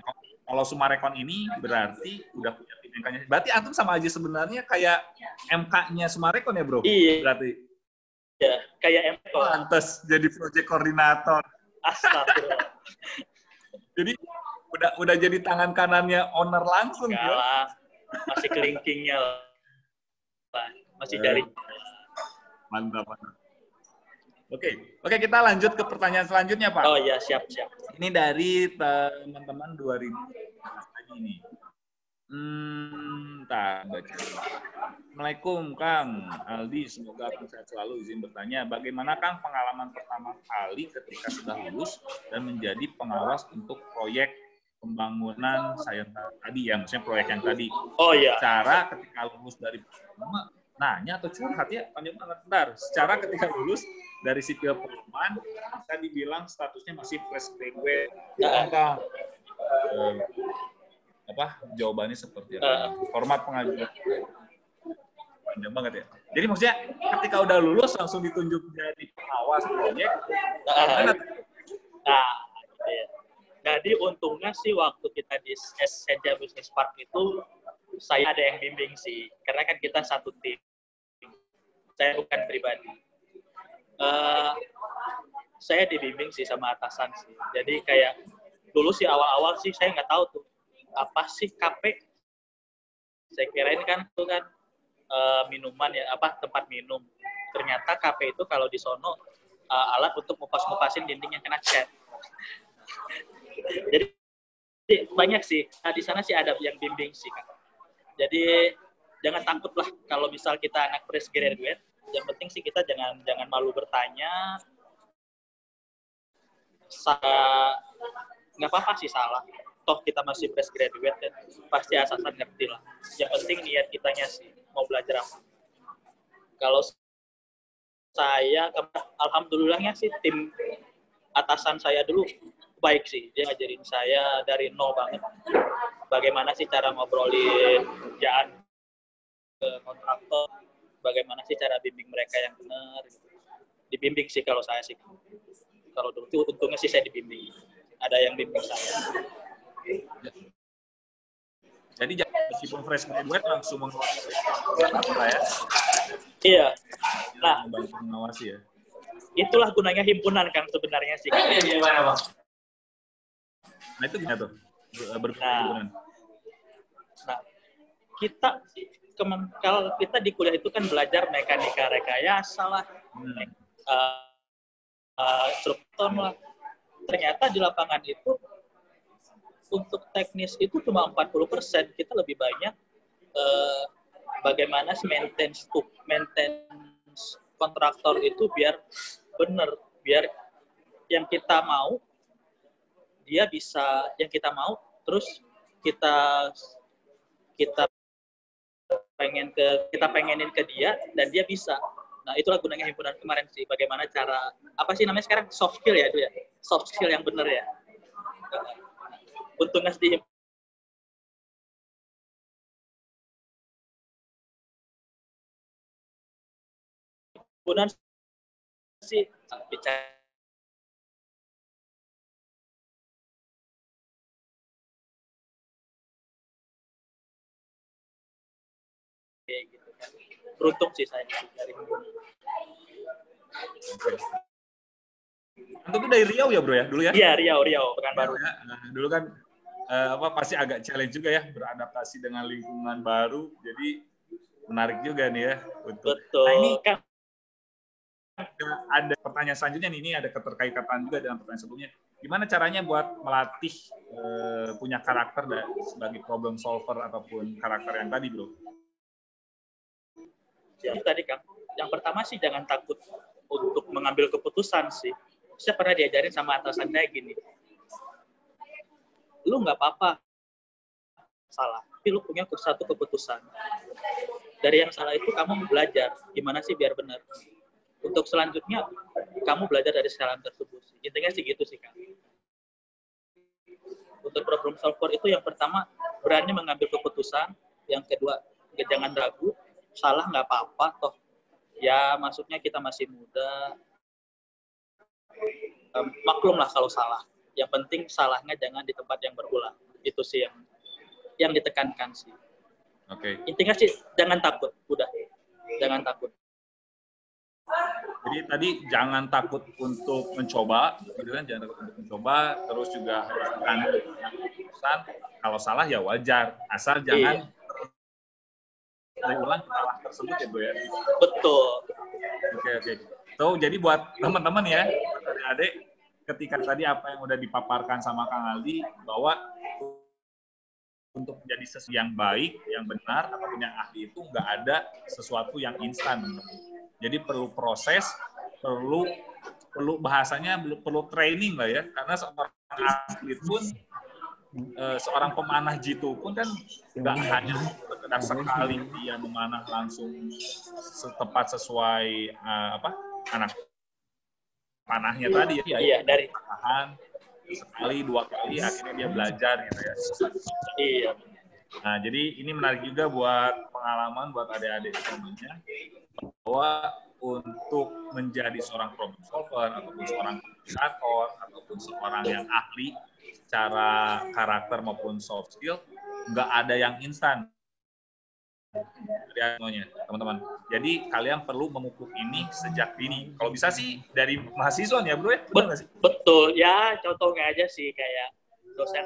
[SPEAKER 1] kalau Sumarekon ini berarti udah punya tim MK-nya. Berarti antum sama aja sebenarnya kayak MK-nya Sumarekon ya, Bro?
[SPEAKER 2] Iya.
[SPEAKER 1] Berarti.
[SPEAKER 2] Ya, kayak MK.
[SPEAKER 1] Pantes jadi project koordinator.
[SPEAKER 2] Astagfirullah.
[SPEAKER 1] Jadi udah jadi tangan kanannya owner langsung ya.
[SPEAKER 2] Lah, masih kelingkingnya lah. Masih dari.
[SPEAKER 1] Mantap. Oke, kita lanjut ke pertanyaan selanjutnya, Pak.
[SPEAKER 2] Oh iya, siap.
[SPEAKER 1] Ini dari teman-teman 2000 lagi nih. Baca. Assalamualaikum Kang Aldi, semoga Kang sehat selalu. Izin bertanya, bagaimana Kang pengalaman pertama kali ketika sudah lulus dan menjadi pengawas untuk proyek pembangunan saya tadi ya, maksudnya proyek yang tadi.
[SPEAKER 2] Oh iya.
[SPEAKER 1] Cara ketika lulus dari pertama, nanya atau curhat ya, panjang banget. Bentar, secara ketika lulus dari sipil perumahan, bisa dibilang statusnya masih fresh graduate. Jawabannya seperti apa? Format pengajuan. Panjang banget ya. Jadi maksudnya ketika udah lulus langsung ditunjuk jadi pengawas proyek.
[SPEAKER 2] Jadi untungnya sih waktu kita di Senja Business Park itu saya ada yang bimbing sih, karena kan kita satu tim. Saya bukan pribadi. Saya dibimbing sih sama atasan sih. Jadi kayak dulu sih awal-awal sih saya nggak tahu tuh apa sih KP. Saya kirain kan itu kan minuman ya, tempat minum. Ternyata KP itu kalau di sono alat untuk ngupas-ngupasin dinding yang kena cat. Jadi banyak sih. Nah, di sana sih ada yang bimbing sih kan. Jadi jangan takut lah kalau misal kita anak fresh graduate. Yang penting sih kita jangan malu bertanya. Nggak apa-apa sih salah. Toh kita masih fresh graduate dan pasti asasan ngerti lah. Yang penting niat kitanya sih mau belajar apa. Kalau saya, alhamdulillahnya sih tim atasan saya dulu baik sih. Dia ngajarin saya dari nol banget. Bagaimana sih cara ngobrolin kerjaan ke kontraktor, bagaimana sih cara bimbing mereka yang benar. Dibimbing sih kalau saya sih. Kalau dulu untungnya sih saya dibimbing. Ada yang bimbing saya.
[SPEAKER 1] Jadi meskipun fresh graduate langsung mengawasi ya?
[SPEAKER 2] Iya. Nah,
[SPEAKER 1] mengawasi ya.
[SPEAKER 2] Itulah gunanya himpunan Kang sebenarnya sih.
[SPEAKER 1] Gimana Bang? Nah itu gimana tuh? Himpunan.
[SPEAKER 2] Nah, kalau kita di kuliah itu kan belajar mekanika rekayasa lah, struktur lah. Ternyata di lapangan itu untuk teknis itu cuma 40%. Kita lebih banyak bagaimana maintenance kontraktor itu biar benar, biar yang kita mau dia bisa, yang kita mau terus kita pengenin ke dia dan dia bisa. Nah, itulah gunanya himpunan kemarin sih. Bagaimana cara, apa sih namanya sekarang? Soft skill ya itu ya? Soft skill yang benar ya. Untungnya di himpunan sih bicara gitu kan. Beruntung sih saya dari himpunan.
[SPEAKER 1] Antum tuh dari Riau ya bro ya dulu ya?
[SPEAKER 2] Iya Riau Pekanbaru.
[SPEAKER 1] Ya, dulu kan pasti agak challenge juga ya beradaptasi dengan lingkungan baru. Jadi menarik juga nih ya untuk.
[SPEAKER 2] Betul.
[SPEAKER 1] Nah ini kan ada pertanyaan selanjutnya nih, ini ada keterkaitan juga dengan pertanyaan sebelumnya. Gimana caranya buat melatih punya karakter sebagai problem solver ataupun karakter yang tadi bro?
[SPEAKER 2] Jadi tadi Kang, yang pertama sih jangan takut untuk mengambil keputusan sih. Saya pernah diajarin sama atasan saya gini, lu nggak apa-apa salah, tapi lu punya satu keputusan. Dari yang salah itu kamu belajar, gimana sih biar benar. Untuk selanjutnya, kamu belajar dari kesalahan tersebut. Intinya sih gitu sih Kang. untuk problem solver itu yang pertama berani mengambil keputusan, yang kedua jangan ragu, salah nggak apa-apa toh. Ya maksudnya kita masih muda, maklum lah kalau salah. Yang penting salahnya jangan di tempat yang berulang. Itu sih yang ditekankan sih.
[SPEAKER 1] Oke.
[SPEAKER 2] Intinya sih jangan takut, udah. Jangan takut.
[SPEAKER 1] Jadi tadi jangan takut untuk mencoba, gitu kan? Jangan takut untuk mencoba, terus juga harus berani keputusan. Kalau salah ya wajar, asal jangan ulang kesalahan tersebut ya, Bro ya.
[SPEAKER 2] Betul.
[SPEAKER 1] Oke. So, jadi buat teman-teman ya, adik-adik, ketika tadi apa yang udah dipaparkan sama Kang Aldi, bahwa untuk menjadi sesuatu yang baik, yang benar, ataupun yang ahli itu nggak ada sesuatu yang instan. Jadi perlu proses, perlu bahasanya perlu training lah ya, karena seorang atlet pun, seorang pemanah jitu pun kan nggak hanya sekedar sekali dia memanah langsung tepat sesuai anak panahnya tadi ya.
[SPEAKER 2] Iya, dari
[SPEAKER 1] tahan sekali, 2 kali, akhirnya dia belajar gitu ya.
[SPEAKER 2] Iya.
[SPEAKER 1] Nah, jadi ini menarik juga buat pengalaman buat adik-adik semuanya, bahwa untuk menjadi seorang problem solver ataupun seorang komunikator ataupun seorang yang ahli secara karakter maupun soft skill, nggak ada yang instan. Semuanya, teman-teman. Jadi kalian perlu memupuk ini sejak dini. Kalau bisa sih dari mahasiswa ya, Bro ya?
[SPEAKER 2] Betul. Ya, contohnya aja sih kayak dosen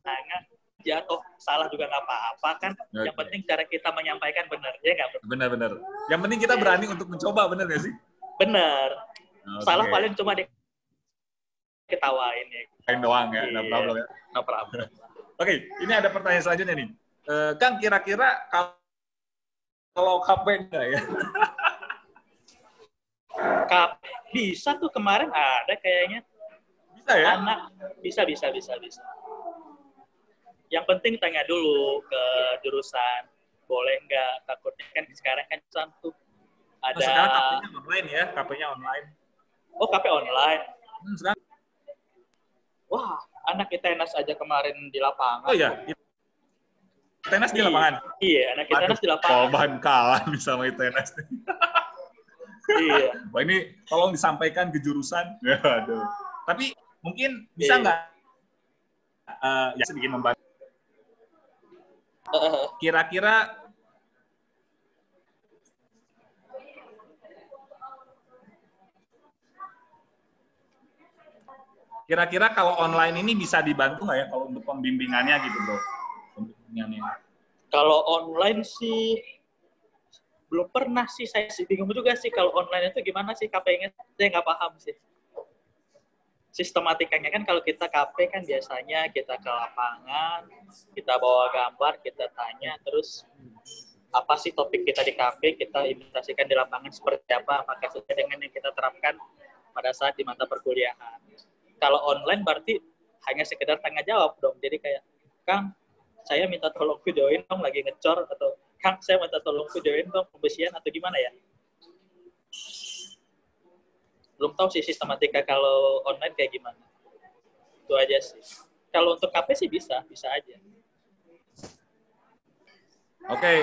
[SPEAKER 2] nanya, jatuh salah juga nggak apa-apa kan. Okay. Yang penting cara kita menyampaikan benar, ya nggak, Bro?
[SPEAKER 1] Benar. Yang penting kita berani untuk mencoba, benar nggak sih?
[SPEAKER 2] Benar. Okay. Salah paling cuma diketawain ya.
[SPEAKER 1] Kain doang ya, no problem ya.
[SPEAKER 2] No problem.
[SPEAKER 1] Oke, ini ada pertanyaan selanjutnya nih. Kang, kira-kira kalau KP enggak ya?
[SPEAKER 2] Bisa tuh, kemarin ada kayaknya.
[SPEAKER 1] Bisa ya?
[SPEAKER 2] Anak bisa. Yang penting tanya dulu ke jurusan, boleh nggak? Takutnya kan sekarang kan tuh ada.
[SPEAKER 1] Sekarang KP-nya online ya, KP-nya online.
[SPEAKER 2] Oh, KP online.
[SPEAKER 1] Sekarang.
[SPEAKER 2] Wah, anak ITENAS aja kemarin di lapangan.
[SPEAKER 1] Oh iya, ITENAS di lapangan?
[SPEAKER 2] Iya, anak ITENAS di lapangan.
[SPEAKER 1] Korban kalah sama ITENAS.
[SPEAKER 2] Iya.
[SPEAKER 1] Wah, ini tolong disampaikan ke jurusan. Ya, aduh. Tapi mungkin bisa nggak ya sedikit membantu. Kira-kira kalau online ini bisa dibantu nggak ya kalau untuk pembimbingannya gitu, Bro? Pembimbingannya.
[SPEAKER 2] Kalau online sih belum pernah sih, saya sih bingung juga sih kalau online itu gimana sih KP-nya, saya nggak paham sih. Sistematikanya kan kalau kita KP kan biasanya kita ke lapangan, kita bawa gambar, kita tanya, terus apa sih topik kita di KP, kita implementasikan di lapangan seperti apa, apakah sesuai dengan yang kita terapkan pada saat di mata perkuliahan. Kalau online berarti hanya sekedar tanya jawab dong. Jadi kayak, Kang, saya minta tolong videoin dong lagi ngecor, atau Kang, saya minta tolong videoin dong pembersihan, atau gimana ya? Belum tahu sih sistematika kalau online kayak gimana. Itu aja sih. Kalau untuk KP sih bisa aja.
[SPEAKER 1] Oke,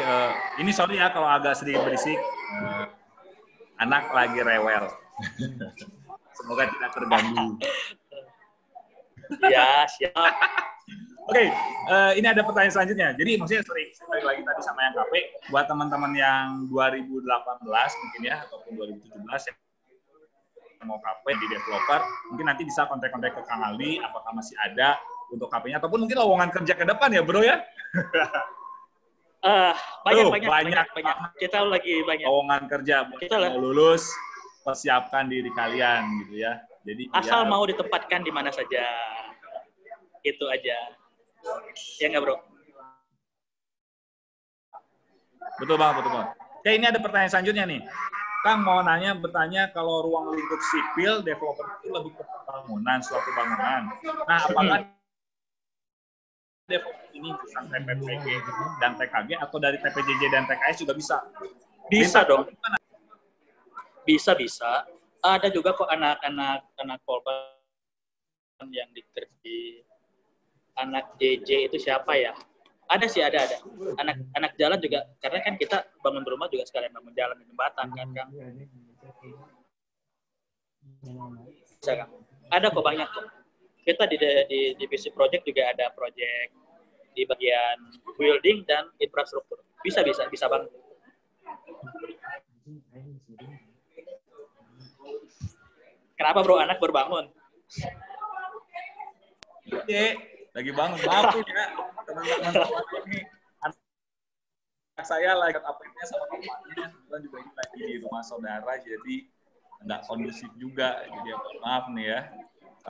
[SPEAKER 1] ini sorry ya kalau agak sedikit berisik. Anak lagi rewel. Semoga tidak terganggu.
[SPEAKER 2] Ya, siap.
[SPEAKER 1] Oke, ini ada pertanyaan selanjutnya. Jadi maksudnya balik lagi tadi sama yang KP, buat teman-teman yang 2018 mungkin ya, ataupun 2017 yang mau KP di developer, mungkin nanti bisa kontak-kontak ke Kang Aldi, apakah masih ada untuk KP-nya, ataupun mungkin lowongan kerja ke depan ya, Bro ya?
[SPEAKER 2] Banyak. Kita lagi banyak.
[SPEAKER 1] Lowongan kerja, kita mau lulus, persiapkan diri kalian gitu ya. Jadi
[SPEAKER 2] asal mau ditempatkan di mana saja, itu aja. Ya nggak, Bro?
[SPEAKER 1] Betul Bang. Oke, ini ada pertanyaan selanjutnya nih. Kang mau bertanya kalau ruang lingkup sipil developer itu lebih ke bangunan, suatu bangunan. Nah, apakah developer ini bisa TPPG dan TKG atau dari TPJJ dan TKS juga bisa?
[SPEAKER 2] Bisa dong. Bisa. Ada juga kok anak-anak korban yang di anak JJ itu siapa ya? Ada sih, ada. Anak jalan juga, karena kan kita bangun rumah juga sekalian bangun jalan dan jembatan kan, Kang. Bisa, Kang. Ada kok, banyak kok. Kita di divisi project juga ada project di bagian building dan infrastruktur. Bisa banget. Kenapa bro, anak baru bangun?
[SPEAKER 1] Oke, lagi bangun. Maaf ya, teman-teman ini. Anak saya lagi update-nya sama bapaknya. Kebetulan juga ini lagi di rumah saudara, jadi nggak kondusif juga. Jadi maaf nih ya,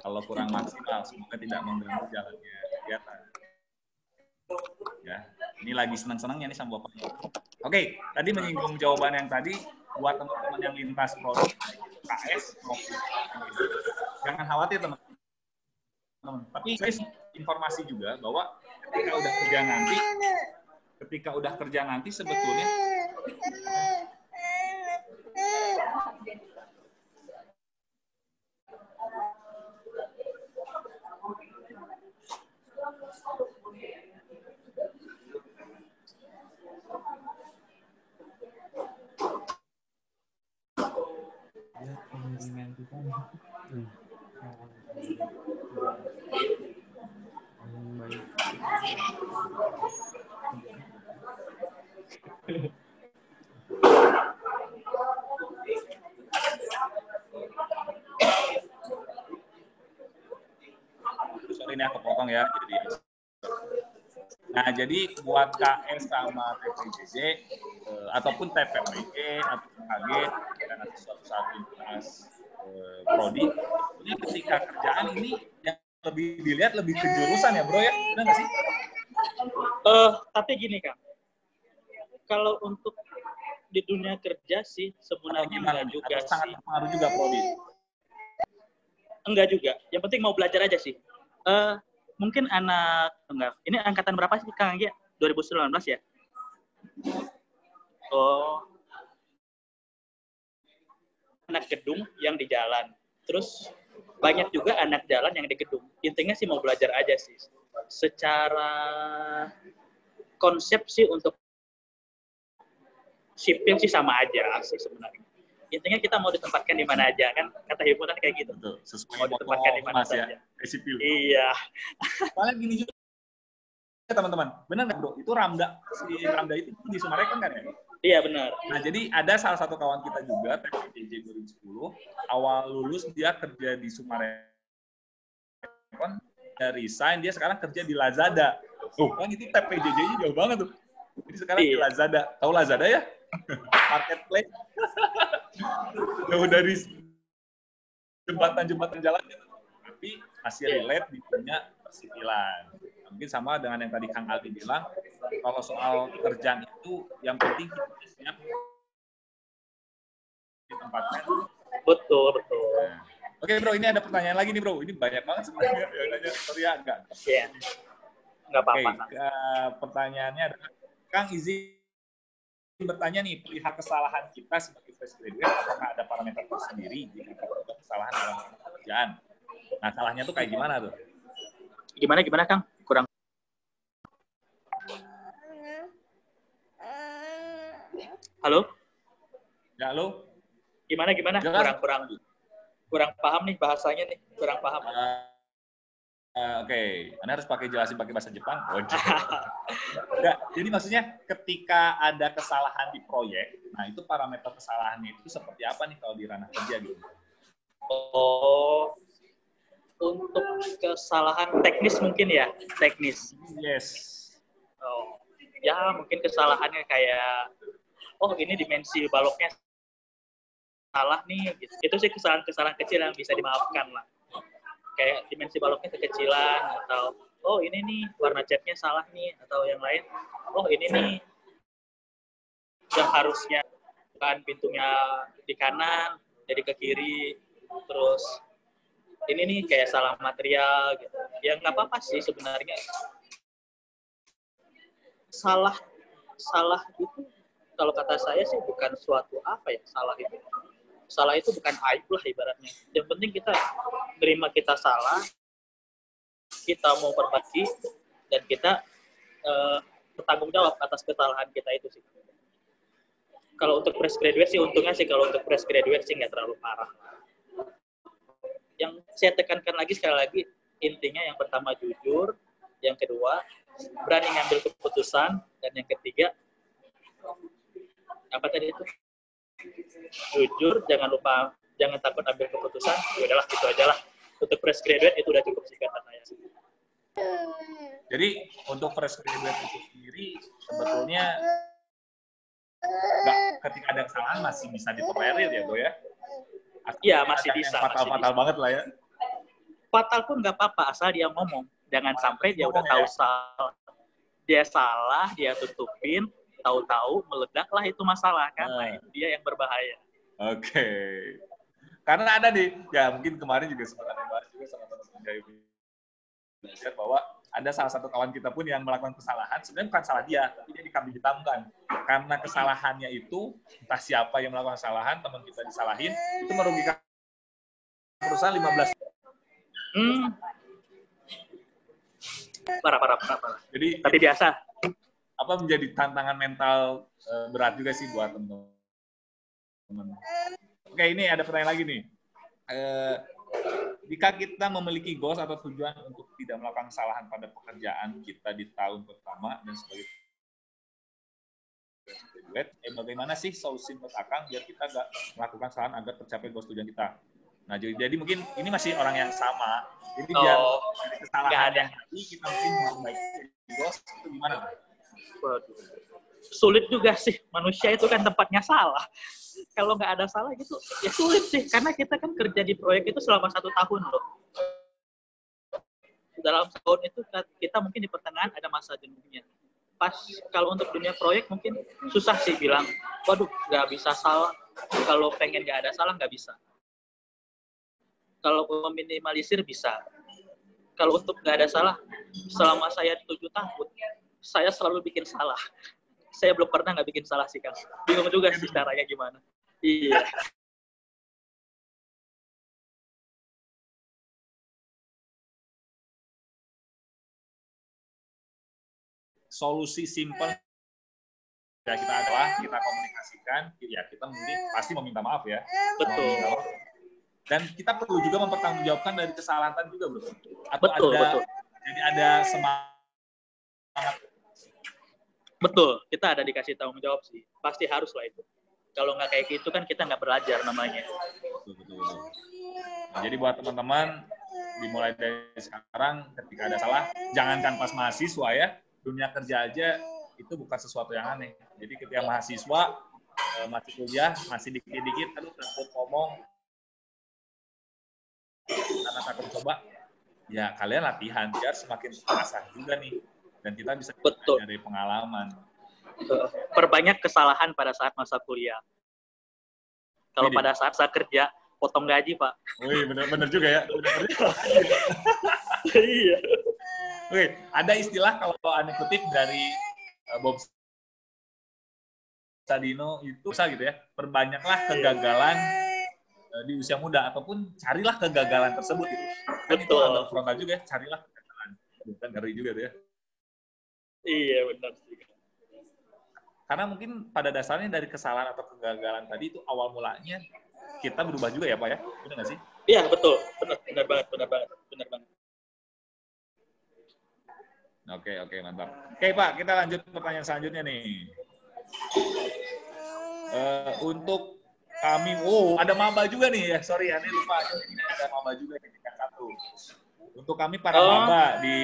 [SPEAKER 1] kalau kurang maksimal. Semoga tidak mengganggu jalannya kegiatan. Ya, ini lagi senang-senangnya nih sama bapaknya. Oke, tadi menyinggung jawaban yang tadi, buat teman-teman yang lintas prodi KS, jangan khawatir teman-teman. Tapi saya informasi juga bahwa ketika udah kerja nanti sebetulnya ini aku potong ya. Jadi buat KS sama TPJJ ataupun TPPG atau KG dan suatu saat lintas prodi, ini ketika kerjaan ini yang lebih dilihat lebih ke jurusan ya bro ya, benar nggak sih?
[SPEAKER 2] Tapi gini Kang, kalau untuk di dunia kerja sih sebenarnya enggak juga sih.
[SPEAKER 1] Sangat berpengaruh juga prodi.
[SPEAKER 2] Enggak juga. Yang penting mau belajar aja sih. Mungkin ini angkatan berapa sih Kang Anggia? 2019 ya? Oh. Anak gedung yang di jalan. Terus banyak juga anak jalan yang di gedung. Intinya sih mau belajar aja sih. Secara konsep sih untuk sipil sih sama aja sih sebenarnya. Intinya kita mau ditempatkan di mana aja kan, kata himpunan kayak gitu.
[SPEAKER 1] Betul, sesuai
[SPEAKER 2] mau ditempatkan di mana saja.
[SPEAKER 1] Ya, sipil.
[SPEAKER 2] Iya.
[SPEAKER 1] Soalnya gini juga teman-teman, benar nggak bro? Itu si Ramda itu di Sumarekon kan ya?
[SPEAKER 2] Iya benar.
[SPEAKER 1] Nah jadi ada salah satu kawan kita juga TPJJ 2010, awal lulus dia kerja di Sumarekon, dia resign, dia sekarang kerja di Lazada. Kan itu TPJJ-nya jauh banget tuh. Jadi sekarang di Lazada. Tahu Lazada ya? Marketplace. Jauh dari jembatan jalannya. Tapi masih relate di dunia persipilan. Mungkin sama dengan yang tadi Kang Aldi bilang, kalau soal kerjaan itu yang penting kita siap di tempatnya.
[SPEAKER 2] Betul.
[SPEAKER 1] Nah. Oke bro, ini ada pertanyaan lagi nih bro. Ini banyak banget sebenarnya. Sorry ya, enggak.
[SPEAKER 2] Iya. Enggak apa-apa.
[SPEAKER 1] Pertanyaannya adalah, Kang izin bertanya nih, perihal kesalahan kita sebagai fresh graduate, apakah ada parameter tersendiri jika kita kesalahan dalam pekerjaan? Nah, salahnya tuh kayak gimana tuh?
[SPEAKER 2] Gimana Kang? Kurang. Halo?
[SPEAKER 1] Ya, halo?
[SPEAKER 2] Gimana?
[SPEAKER 1] Jelas?
[SPEAKER 2] Kurang paham nih bahasanya nih. Kurang paham.
[SPEAKER 1] Oke. Anda harus jelasin pakai bahasa Jepang. Enggak, jadi maksudnya ketika ada kesalahan di proyek, nah itu parameter kesalahannya itu seperti apa nih kalau di ranah kerja gitu?
[SPEAKER 2] Oh, untuk kesalahan teknis mungkin ya, teknis.
[SPEAKER 1] Yes.
[SPEAKER 2] Oh, ya mungkin kesalahannya kayak, ini dimensi baloknya salah nih. Gitu. Itu sih kesalahan kecil yang bisa dimaafkan lah. Kayak dimensi baloknya kekecilan atau ini nih warna catnya salah nih atau yang lain. Ini nih yang harusnya bukan pintunya di kanan jadi ke kiri. Terus ini nih kayak salah material gitu. Ya nggak apa-apa sih sebenarnya. Salah itu kalau kata saya sih bukan suatu salah itu. Salah itu bukan aib lah ibaratnya. Yang penting kita terima kita salah, kita mau perbaiki, dan kita bertanggung jawab atas kesalahan kita itu sih. Kalau untuk fresh graduate sih untungnya sih kalau untuk fresh graduate sih nggak terlalu parah. Yang saya tekankan lagi sekali lagi, intinya yang pertama jujur, yang kedua berani ngambil keputusan, dan yang ketiga apa tadi itu? Jujur, jangan takut ambil keputusan. Ya udahlah, gitu aja lah. Untuk fresh graduate itu udah cukup sih kata saya.
[SPEAKER 1] Jadi untuk fresh graduate itu sendiri sebetulnya nggak, ketika ada kesalahan masih bisa ditolerir ya, ya?
[SPEAKER 2] Iya, masih bisa.
[SPEAKER 1] Fatal banget lah ya.
[SPEAKER 2] Fatal pun nggak apa-apa, asal dia ngomong. Jangan sampai dia udah tahu salah. Dia salah, dia tutupin, tahu-tahu meledaklah itu masalah kan. Nah, itu dia yang berbahaya.
[SPEAKER 1] Oke. Karena ada ya mungkin kemarin juga sempat ada bahas juga sama teman-teman dari belajar bahwa ada salah satu kawan kita pun yang melakukan kesalahan, sebenarnya bukan salah dia, tapi dia dikambing hitamkan. Karena kesalahannya itu, entah siapa yang melakukan kesalahan, teman kita disalahin, itu merugikan perusahaan 15.
[SPEAKER 2] Parah.
[SPEAKER 1] Jadi,
[SPEAKER 2] tapi biasa.
[SPEAKER 1] Apa menjadi tantangan mental berat juga sih buat teman-teman. Oke, ini ada pertanyaan lagi nih. Jika kita memiliki goals atau tujuan untuk tidak melakukan kesalahan pada pekerjaan kita di tahun pertama dan sebagai graduate, bagaimana sih solusi menurut Akang biar kita nggak melakukan kesalahan agar tercapai goals tujuan kita? Nah, jadi mungkin ini masih orang yang sama. Jadi biar dari kesalahan yang tadi kita mungkin memperbaiki goals itu gimana?
[SPEAKER 2] Sulit juga sih, manusia itu kan tempatnya salah. Kalau nggak ada salah gitu, ya sulit sih. Karena kita kan kerja di proyek itu selama 1 tahun loh. Dalam setahun itu kita mungkin di pertengahan ada masa jenuhnya. Pas kalau untuk dunia proyek mungkin susah sih bilang, waduh nggak bisa salah. Kalau pengen nggak ada salah nggak bisa. Kalau meminimalisir bisa. Kalau untuk nggak ada salah, selama saya 7 tahun, saya selalu bikin salah. Saya belum pernah nggak bikin salah sih, Kang. Bingung juga sih caranya gimana. Iya.
[SPEAKER 1] Solusi simpel ya kita adalah kita komunikasikan, ya kita mungkin pasti meminta maaf ya.
[SPEAKER 2] Betul.
[SPEAKER 1] Dan kita perlu juga mempertanggungjawabkan dari kesalahan tadi juga, bro. Atau
[SPEAKER 2] betul.
[SPEAKER 1] Jadi ada semangat.
[SPEAKER 2] Betul, kita ada dikasih tanggung jawab sih. Pasti harus lah itu. Kalau nggak kayak gitu kan kita nggak belajar namanya.
[SPEAKER 1] Betul. Nah, jadi buat teman-teman, dimulai dari sekarang ketika ada salah, jangankan pas mahasiswa ya, dunia kerja aja itu bukan sesuatu yang aneh. Jadi ketika mahasiswa, masih kuliah, masih dikit-dikit, aduh takut ngomong, karena takut coba, ya kalian latihan, biar semakin terasa juga nih. Dan kita bisa belajar dari pengalaman.
[SPEAKER 2] Perbanyak kesalahan pada saat masa kuliah. Kalau pada saat saya kerja, potong gaji, Pak.
[SPEAKER 1] Wih, bener juga ya.
[SPEAKER 2] Iya.
[SPEAKER 1] Oke, ada istilah kalau aneh kutip dari Bob Sadino itu bisa gitu ya, perbanyaklah kegagalan di usia muda, ataupun carilah kegagalan tersebut gitu. Kan itu agak frontal juga ya, carilah kegagalan. Bukan ngeri juga tuh ya.
[SPEAKER 2] Iya, benar sih.
[SPEAKER 1] Karena mungkin pada dasarnya dari kesalahan atau kegagalan tadi itu awal mulanya kita berubah juga ya, Pak ya? Benar nggak sih?
[SPEAKER 2] Iya, betul. Benar banget.
[SPEAKER 1] Oke, mantap. Oke, Pak, kita lanjut pertanyaan selanjutnya nih. Untuk kami, ada maba juga nih ya. Sorry, Ani lupa. Ini ada maba juga di tingkat 1. Untuk kami para maba di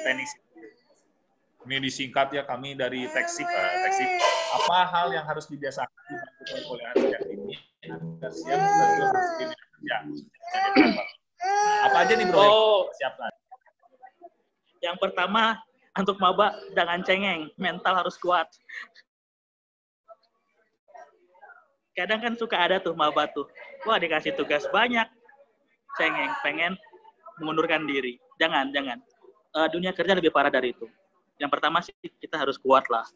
[SPEAKER 1] teknik, ini disingkat ya, kami dari Teksip. Apa hal yang harus dibiasakan di perkuliahan sejak ini agar siap untuk masuk di kerja? Apa aja nih, bro? Siapkan.
[SPEAKER 2] Yang pertama, untuk maba jangan cengeng, mental harus kuat. Kadang kan suka ada tuh maba tuh, wah dikasih tugas banyak, cengeng, pengen mengundurkan diri. Jangan. Dunia kerja lebih parah dari itu. Yang pertama sih kita harus kuat lah.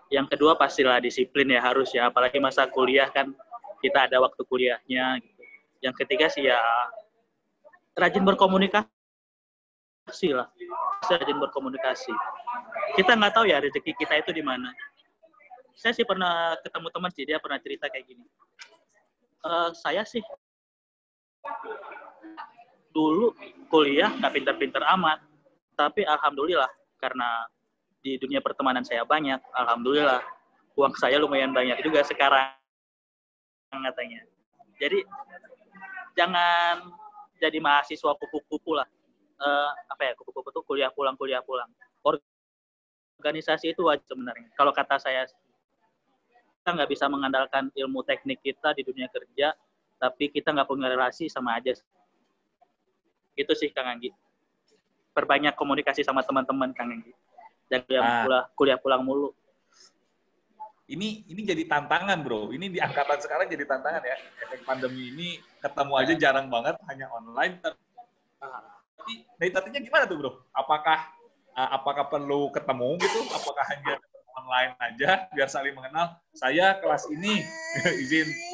[SPEAKER 2] Yang kedua pastilah disiplin ya, harus ya. Apalagi masa kuliah kan kita ada waktu kuliahnya. Gitu. Yang ketiga sih ya rajin berkomunikasi lah, bisa rajin berkomunikasi. Kita nggak tahu ya rezeki kita itu di mana. Saya sih pernah ketemu teman sih, dia pernah cerita kayak gini. Saya sih dulu kuliah nggak pinter-pinter amat, tapi alhamdulillah karena di dunia pertemanan saya banyak, alhamdulillah uang saya lumayan banyak juga sekarang katanya. Jadi jangan jadi mahasiswa kupu-kupu lah. Kupu-kupu tuh kuliah pulang. Organisasi itu wajib sebenarnya. Kalau kata saya, kita nggak bisa mengandalkan ilmu teknik kita di dunia kerja, tapi kita nggak punya relasi sama aja. Itu sih Kang Anggi. Perbanyak komunikasi sama teman-teman Kang Anggi. Dan kuliah pulang mulu.
[SPEAKER 1] Ini jadi tantangan, bro. Ini di angkatan sekarang jadi tantangan ya. Efek pandemi ini ketemu aja jarang banget, hanya online. Tapi artinya gimana tuh, bro? Apakah perlu ketemu gitu? Apakah hanya online aja biar saling mengenal? Saya kelas ini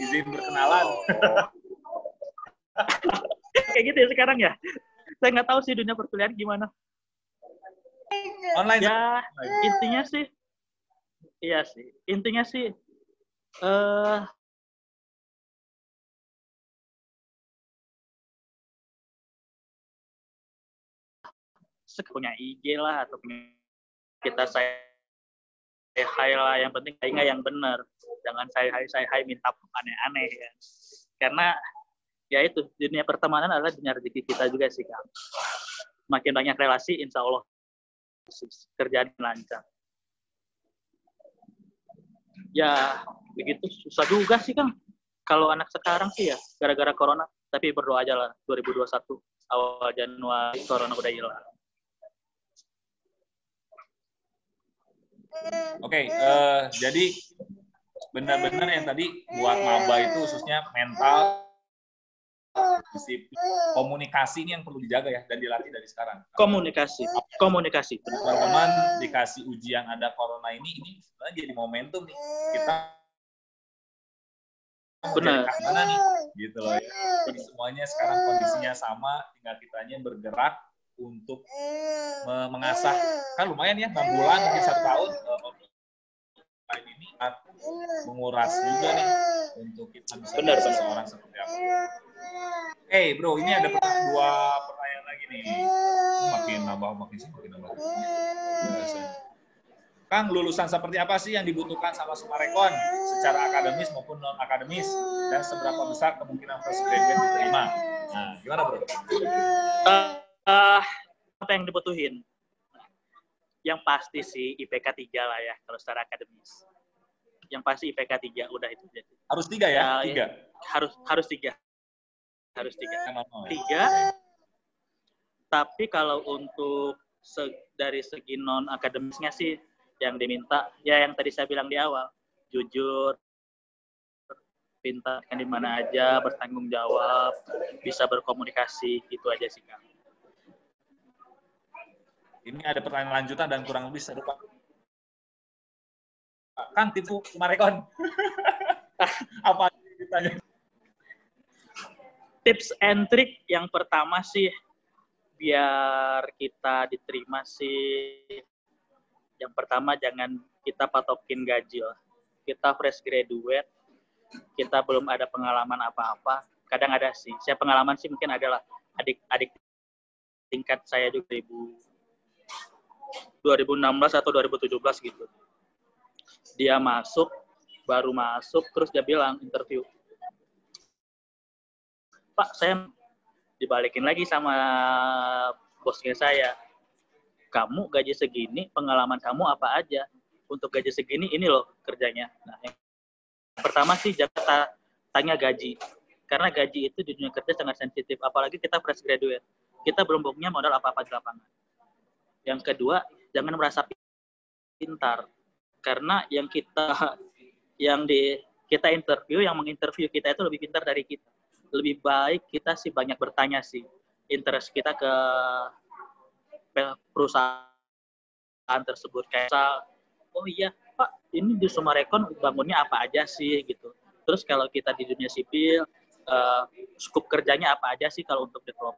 [SPEAKER 1] izin berkenalan.
[SPEAKER 2] Kayak gitu ya sekarang ya. Saya nggak tahu sih dunia perkuliahan gimana.
[SPEAKER 1] Online.
[SPEAKER 2] Ya, intinya sih, iya sih. Intinya sih, punya IG lah atau punya kita saya hai lah, yang penting nggak yang benar, jangan saya hai minta aneh-aneh ya, karena ya itu dunia pertemanan adalah dunia rezeki kita juga sih Kang. Makin banyak relasi, insya Allah kerjaan lancar. Ya begitu, susah juga sih Kang kalau anak sekarang sih ya, gara-gara corona, tapi berdoa aja lah 2021 awal Januari corona udah hilang.
[SPEAKER 1] Oke, jadi benar-benar yang tadi buat maba itu khususnya mental, disiplin, komunikasi ini yang perlu dijaga ya dan dilatih dari sekarang.
[SPEAKER 2] Komunikasi.
[SPEAKER 1] Teman-teman dikasih ujian ada corona ini sebenarnya jadi momentum nih kita.
[SPEAKER 2] Benar.
[SPEAKER 1] Mana nih, gitu loh ya. Jadi semuanya sekarang kondisinya sama, tinggal kitanya bergerak untuk mengasah, kan lumayan ya 6 bulan mungkin 1 tahun ini menguras juga nih untuk kita bisa
[SPEAKER 2] benar
[SPEAKER 1] seseorang seperti apa. Bro, ini ada 2 pertanyaan lagi nih. Makin nambah. Kang, lulusan seperti apa sih yang dibutuhkan sama Sumarekon secara akademis maupun non akademis, dan seberapa besar kemungkinan fresh graduate diterima? Nah, gimana bro?
[SPEAKER 2] Apa yang dibutuhin? Yang pasti sih IPK 3 lah ya kalau secara akademis. Yang pasti IPK 3 udah itu.
[SPEAKER 1] Harus 3 ya? 3.
[SPEAKER 2] Harus 3. Harus 3. 3. Tapi kalau untuk dari segi non akademisnya sih yang diminta ya yang tadi saya bilang di awal, jujur, pintar di mana aja, bertanggung jawab, bisa berkomunikasi, itu aja sih Kang.
[SPEAKER 1] Ini ada pertanyaan lanjutan dan kurang lebih serupa. Kang, tips Sumarekon. Apa ditanya?
[SPEAKER 2] Tips and trick yang pertama sih biar kita diterima sih, yang pertama jangan kita patokin gaji lah. Kita fresh graduate, kita belum ada pengalaman apa-apa. Kadang ada sih, saya pengalaman sih mungkin adalah adik tingkat saya juga 2016 atau 2017 gitu. Dia baru masuk, terus dia bilang interview, Pak, saya dibalikin lagi sama bosnya saya. Kamu gaji segini, pengalaman kamu apa aja? Untuk gaji segini, ini loh kerjanya. Nah, yang pertama sih jangan tanya gaji. Karena gaji itu di dunia kerja sangat sensitif. Apalagi kita fresh graduate. Kita belum punya modal apa-apa di lapangan. Yang kedua, jangan merasa pintar. Karena kita interview, yang menginterview kita itu lebih pintar dari kita. Lebih baik kita sih banyak bertanya sih. Interest kita ke perusahaan tersebut, kayak oh iya Pak, ini di Sumarekon bangunnya apa aja sih gitu. Terus kalau kita di dunia sipil, skup kerjanya apa aja sih kalau untuk developer.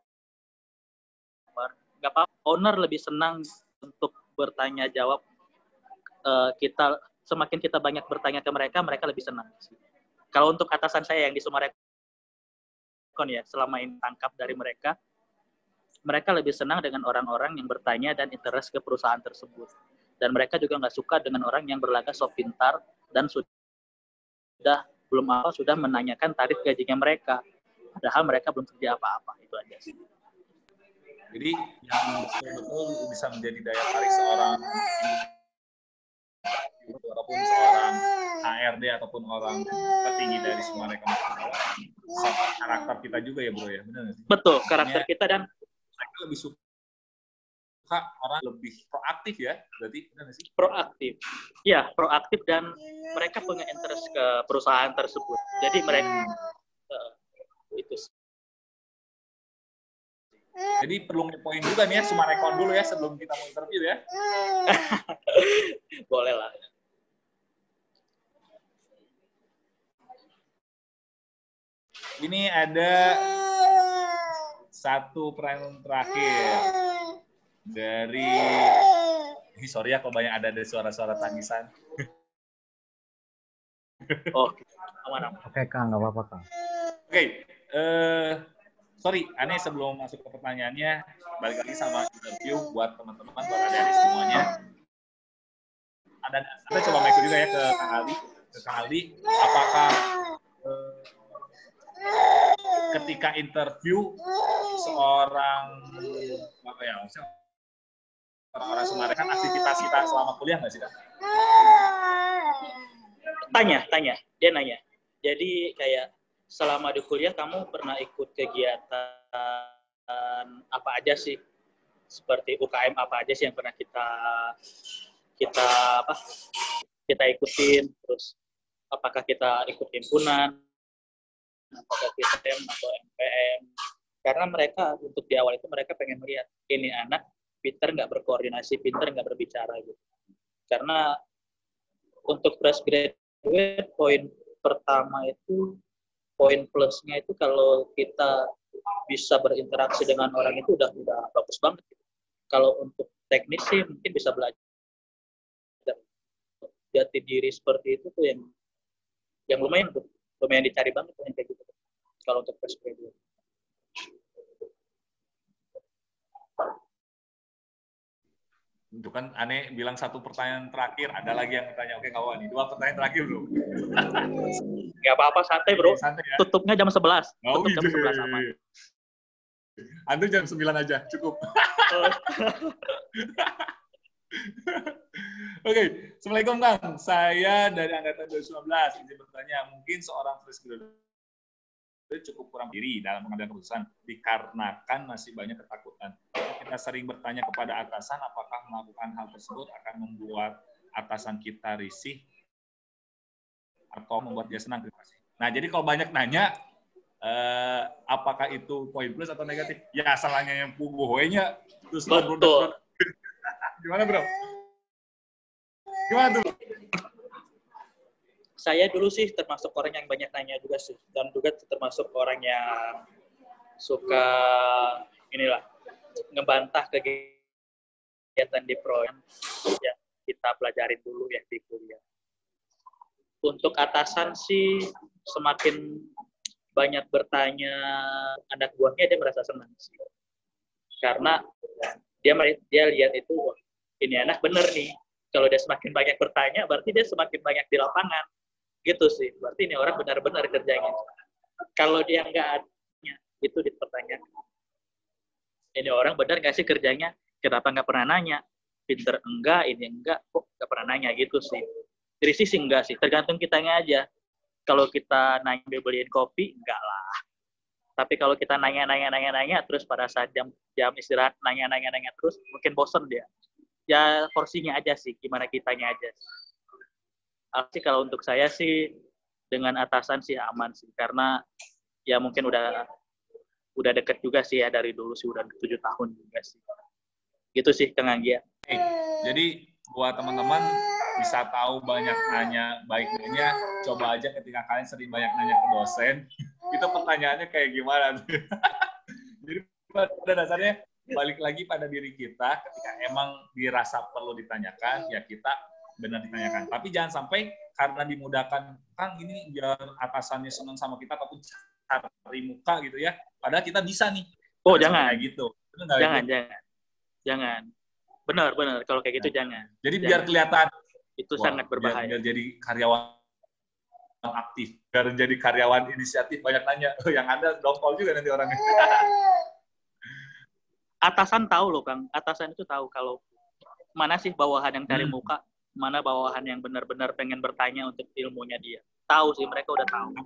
[SPEAKER 2] nggak apa-apa. Owner lebih senang untuk bertanya jawab. Semakin kita banyak bertanya ke mereka, mereka lebih senang. Kalau untuk atasan saya yang di Sumarekon ya, selama ini tangkap dari mereka lebih senang dengan orang-orang yang bertanya dan interest ke perusahaan tersebut. Dan mereka juga nggak suka dengan orang yang berlagak sok pintar dan sudah menanyakan tarif gajinya mereka. Padahal mereka belum kerja apa-apa. Itu aja sih.
[SPEAKER 1] Jadi yang betul-betul bisa menjadi daya tarik seorang ataupun seorang HRD ataupun orang petinggi dari Sumarekon, karakter kita juga ya bro ya, benar nggak sih?
[SPEAKER 2] Betul, karakter kita dan
[SPEAKER 1] mereka lebih suka orang lebih proaktif ya, berarti benar nggak sih?
[SPEAKER 2] Proaktif, ya proaktif dan mereka punya interest ke perusahaan tersebut. Jadi mereka itu.
[SPEAKER 1] Jadi perlu ngepoin juga nih ya Sumarekon dulu ya sebelum kita mau interview ya.
[SPEAKER 2] Boleh lah.
[SPEAKER 1] Ini ada satu pertanyaan terakhir dari sorry ya kalau banyak ada suara-suara tangisan.
[SPEAKER 2] Oh, aman.
[SPEAKER 3] Oke Kang, nggak apa-apa Kang.
[SPEAKER 1] Oke, sorry, aneh sebelum masuk ke pertanyaannya, balik lagi sama interview buat teman-teman, buat adik-adik semuanya. Ada coba mic juga ya ke Kang Aldi. Apakah ketika interview seorang orang-orang Sumarekon aktivitas kita selama kuliah nggak sih Kak?
[SPEAKER 2] Tanya, dia nanya. Jadi kayak selama di kuliah kamu pernah ikut kegiatan apa aja sih? Seperti UKM apa aja sih yang pernah kita ikutin? Terus apakah kita ikut himpunan? Apakah kita TM atau MPM? Karena mereka untuk di awal itu mereka pengen melihat ini anak pinter nggak berkoordinasi, pinter nggak berbicara gitu. Karena untuk fresh graduate poin pertama itu poin plusnya itu kalau kita bisa berinteraksi dengan orang itu udah bagus banget. Kalau untuk teknis sih mungkin bisa belajar jati diri seperti itu tuh yang lumayan dicari banget yang kayak gitu. Kalau untuk fresh graduate.
[SPEAKER 1] Itu kan aneh bilang satu pertanyaan terakhir, ada lagi yang bertanya, oke kawan, ini 2 pertanyaan terakhir bro.
[SPEAKER 2] Nggak apa-apa, santai bro.
[SPEAKER 1] Santai, ya?
[SPEAKER 2] Tutupnya jam 11.
[SPEAKER 1] Oh,
[SPEAKER 2] Tutup jam 11 aman.
[SPEAKER 1] Antum jam 9 aja, cukup. Oke, Assalamualaikum Kang. Saya dari Angkatan 2019, izin bertanya, mungkin seorang fresh graduate cukup kurang diri dalam mengambil keputusan dikarenakan masih banyak ketakutan. Kita sering bertanya kepada atasan apakah melakukan hal tersebut akan membuat atasan kita risih atau membuat dia senang. Nah, jadi kalau banyak nanya apakah itu poin plus atau negatif? Ya salahnya yang puguhoynya terus
[SPEAKER 2] betul.
[SPEAKER 1] Gimana bro? Gimana tuh?
[SPEAKER 2] Saya dulu sih termasuk orang yang banyak nanya juga sih, dan juga termasuk orang yang suka ngebantah kegiatan di proyek yang kita pelajarin dulu ya di kuliah. Untuk atasan sih semakin banyak bertanya anak buahnya dia merasa senang sih, karena dia lihat itu wah, ini anak bener nih. Kalau dia semakin banyak bertanya, berarti dia semakin banyak di lapangan. Gitu sih, berarti ini orang benar-benar kerjanya. Kalau dia nggak ada, itu dipertanyakan. Ini orang benar nggak sih kerjanya? Kenapa nggak pernah nanya? Pinter enggak, ini enggak, kok nggak pernah nanya gitu sih. Dari sisi enggak sih, tergantung kitanya aja. Kalau kita nanya beliin kopi, enggak lah. Tapi kalau kita nanya, terus pada saat jam istirahat nanya terus, mungkin bosen dia. Ya porsinya aja sih, gimana kitanya aja. Sih kalau untuk saya sih dengan atasan sih aman sih, karena ya mungkin udah deket juga sih ya dari dulu sih, udah 7 tahun juga sih. Gitu sih Kang Anggia.
[SPEAKER 1] Jadi buat teman-teman bisa tahu banyak nanya baiknya, coba aja ketika kalian sering banyak nanya ke dosen, itu pertanyaannya kayak gimana? Jadi pada dasarnya balik lagi pada diri kita, ketika emang dirasa perlu ditanyakan, ya kita benar ditanyakan. Tapi jangan sampai karena dimudahkan, Kang ini biar atasannya senang sama kita, ataupun cari muka gitu ya. Padahal kita bisa nih.
[SPEAKER 2] Oh, jangan.
[SPEAKER 1] Kayak gitu.
[SPEAKER 2] Jangan. Benar. Kalau kayak gitu jangan.
[SPEAKER 1] Jadi biar kelihatan.
[SPEAKER 2] Itu sangat berbahaya.
[SPEAKER 1] Biar jadi karyawan aktif. Biar jadi karyawan inisiatif, banyak nanya. Oh, yang ada dongkol juga nanti orangnya.
[SPEAKER 2] Atasan tahu loh, Kang. Atasan itu tahu kalau mana sih bawahan yang cari muka, mana bawahan yang benar-benar pengen bertanya untuk ilmunya dia. Tahu sih, mereka udah tahu.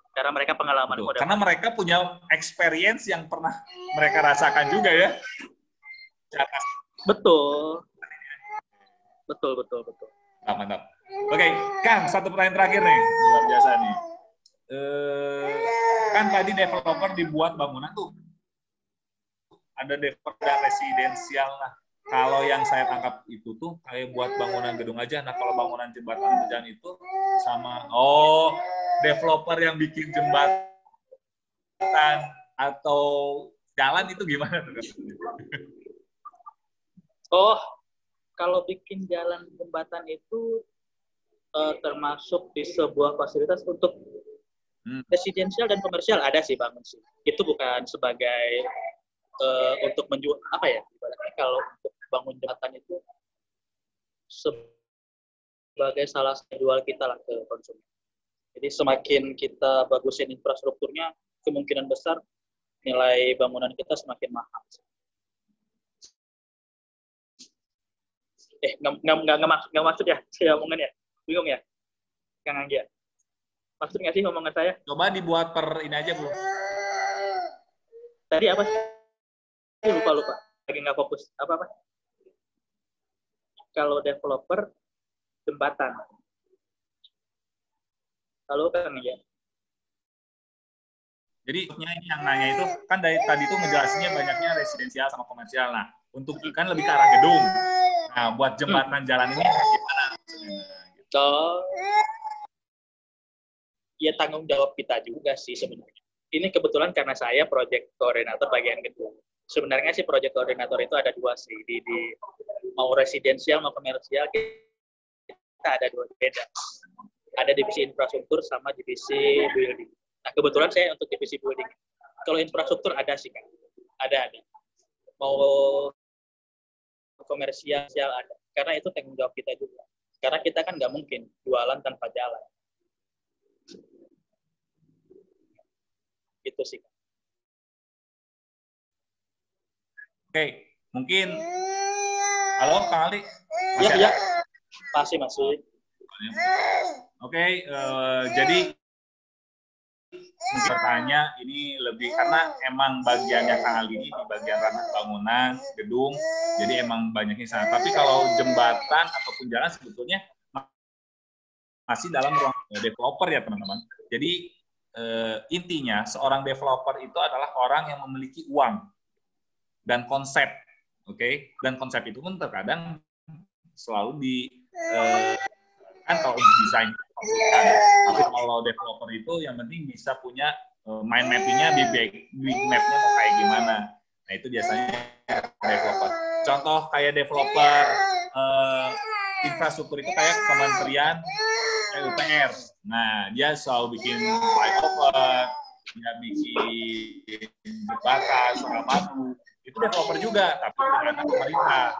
[SPEAKER 2] Karena mereka pengalaman.
[SPEAKER 1] Karena mereka punya experience yang pernah mereka rasakan juga ya.
[SPEAKER 2] Betul.
[SPEAKER 1] Mantap. Oke, Kang, satu pertanyaan terakhir nih. Luar biasa nih. Kan tadi developer dibuat bangunan tuh. Ada developer residensial lah. Kalau yang saya tangkap itu tuh kayak buat bangunan gedung aja. Nah, kalau bangunan jembatan hujan itu sama developer yang bikin jembatan atau jalan itu gimana tuh?
[SPEAKER 2] Oh, kalau bikin jalan jembatan itu termasuk di sebuah fasilitas untuk residensial dan komersial ada sih bangun sih. Itu bukan sebagai untuk menjual apa ya? Ibaratnya kalau untuk bangun jembatan itu sebagai salah satu jual kita lah ke konsumen. Jadi semakin kita bagusin infrastrukturnya, kemungkinan besar nilai bangunan kita semakin mahal. Nggak maksud ya saya omongin ya, bingung ya, Kang Anggia. Maksud nggak sih omongan saya?
[SPEAKER 1] Coba dibuat per ini aja belum?
[SPEAKER 2] Tadi apa sih? Lupa. Lagi nggak fokus. Apa? Kalau developer jembatan. Halo Kang Anggia.
[SPEAKER 1] Jadi yang nanya itu kan dari tadi itu ngejelasinnya banyaknya residensial sama komersial. Nah, untuk kan lebih ke arah gedung. Nah, buat jembatan jalan ini gimana?
[SPEAKER 2] Ya tanggung jawab kita juga sih sebenarnya. Ini kebetulan karena saya project koordinator bagian gedung. Sebenarnya sih project koordinator itu ada dua sih. Di mau residensial mau komersial kita ada dua beda. Ada divisi infrastruktur sama divisi building. Nah, kebetulan saya untuk divisi building. Kalau infrastruktur ada sih, Kak. Ada. Mau komersial ada. Karena itu tanggung jawab kita juga. Karena kita kan nggak mungkin jualan tanpa jalan. Gitu sih.
[SPEAKER 1] Oke, mungkin. Halo, Kang Ali.
[SPEAKER 2] Ya. Masih.
[SPEAKER 1] Oke, jadi mungkin bertanya ini lebih karena emang bagiannya Kang Ali ini di bagian ranah bangunan, gedung, jadi emang banyaknya sana. Tapi kalau jembatan ataupun jalan sebetulnya masih dalam ruang developer ya teman-teman. Jadi intinya seorang developer itu adalah orang yang memiliki uang dan konsep, oke? Dan konsep itu pun terkadang selalu kan kalau untuk desain konsultan. Tapi kalau developer itu yang penting bisa punya mind mapping-nya di big map-nya mau kayak gimana. Nah itu biasanya developer. Contoh kayak developer infrastruktur itu kayak Kementerian PUPR. Nah dia selalu bikin flyover, dia bikin jembatan, Suramadu. Itu developer juga, tapi bukan pemerintah.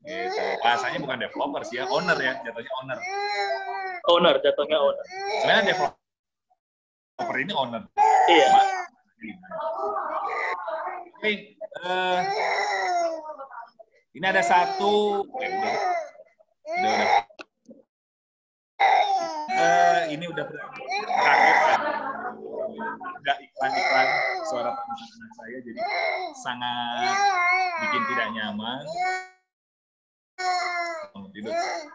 [SPEAKER 1] Gitu. Bahasanya bukan developer sih ya, owner ya, jatuhnya owner.
[SPEAKER 2] Jatuhnya owner.
[SPEAKER 1] Sebenarnya developer ini owner.
[SPEAKER 2] Iya.
[SPEAKER 1] Oke, ini ada satu, udah. Ini udah berakhir ya. Udah iklan suara anak saya, jadi sangat bikin tidak nyaman.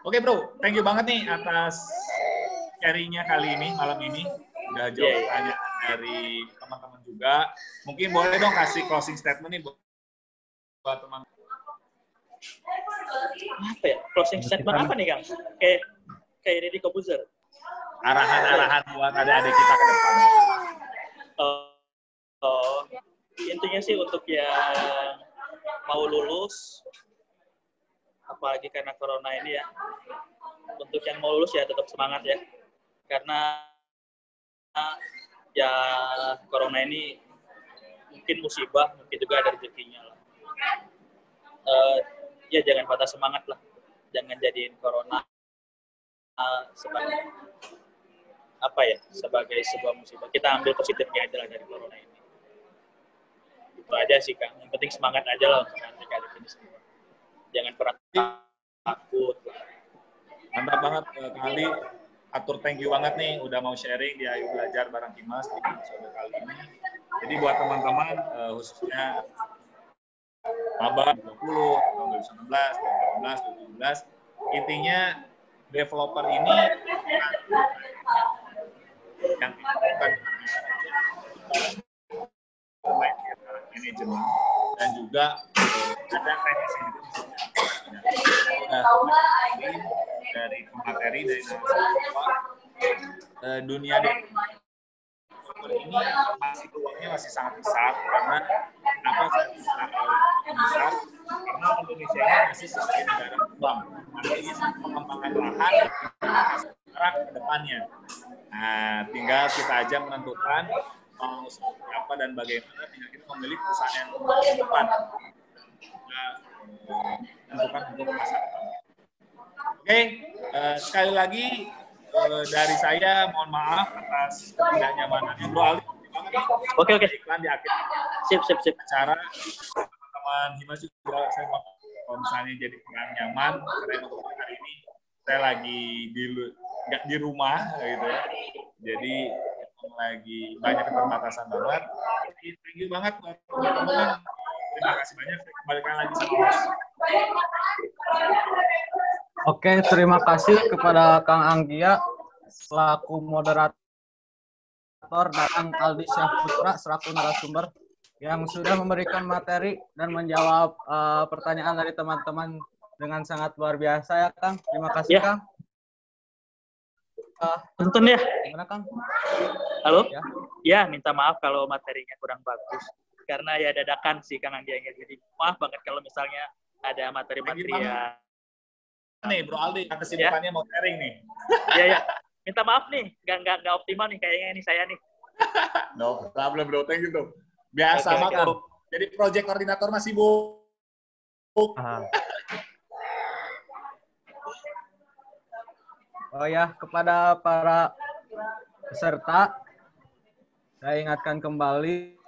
[SPEAKER 1] Oke bro, thank you banget nih atas sharing-nya kali ini, malam ini. Udah jawab pertanyaan dari teman-teman juga. Mungkin boleh dong kasih closing statement nih buat teman.
[SPEAKER 2] Apa ya? Closing statement apa nih, Kang? Kayak Deddy Kobuzer.
[SPEAKER 1] Arahan-arahan buat adik-adik kita ke depan.
[SPEAKER 2] Intinya sih untuk yang mau lulus, apalagi karena corona ini ya. Untuk yang mau lulus ya tetap semangat ya. Karena ya corona ini mungkin musibah, mungkin juga ada rezekinya lah. Ya jangan patah semangat lah. Jangan jadiin corona sebagai apa ya, sebagai sebuah musibah. Kita ambil positifnya aja lah dari corona ini. Itu aja sih Kang. Yang penting semangat aja lah untuk nanti kali ini semua. Jangan pernah takut.
[SPEAKER 1] Mantap banget kali. Atur thank you banget nih udah mau sharing di Ayo Belajar bareng Kimas di episode kali ini. Jadi buat teman-teman khususnya maba 20, tahun 2019, 2018, 2017, intinya developer ini yang bukan manajemen dan juga ada teknisi dari pemateri dari dunia ini masih peluangnya masih sangat besar karena apa besar karena Indonesia ini masih sebagai negara berkembang masih pengembangan lahan sekarang ke depannya. Nah, tinggal kita aja menentukan mau seperti apa dan bagaimana, tinggal kita memilih perusahaan yang tepat menentukan untuk masa depan. Oke, sekali lagi dari saya mohon maaf atas ketidaknyamanannya. Bro Ali,
[SPEAKER 2] Oke.
[SPEAKER 1] Iklan di akhir.
[SPEAKER 2] Sip.
[SPEAKER 1] Acara teman-teman Himas juga saya mau kalau misalnya jadi kurang nyaman karena untuk hari ini saya lagi nggak di rumah gitu ya. Jadi lagi banyak keterbatasan banget. Jadi thank you banget buat teman-teman. Terima kasih banyak. Saya kembalikan lagi sama host.
[SPEAKER 3] Oke, terima kasih kepada Kang Anggia selaku moderator dan Kang Aldi Syahputra selaku narasumber yang sudah memberikan materi dan menjawab pertanyaan dari teman-teman dengan sangat luar biasa ya Kang. Terima kasih ya. Kang.
[SPEAKER 2] Tonton ya.
[SPEAKER 3] Gimana Kang?
[SPEAKER 2] Halo? Ya, minta maaf kalau materinya kurang bagus. Karena ya dadakan sih Kang Anggia. Jadi maaf banget kalau misalnya ada materi-materi ya.
[SPEAKER 1] Nih Bro Aldi, kesibukannya mau sharing nih.
[SPEAKER 2] Iya. Minta maaf nih, nggak optimal nih kayaknya nih saya nih.
[SPEAKER 1] No problem Bro, thank you tuh. Biasa mah kalau jadi project koordinator masih sibuk.
[SPEAKER 3] Oh ya, kepada para peserta, saya ingatkan kembali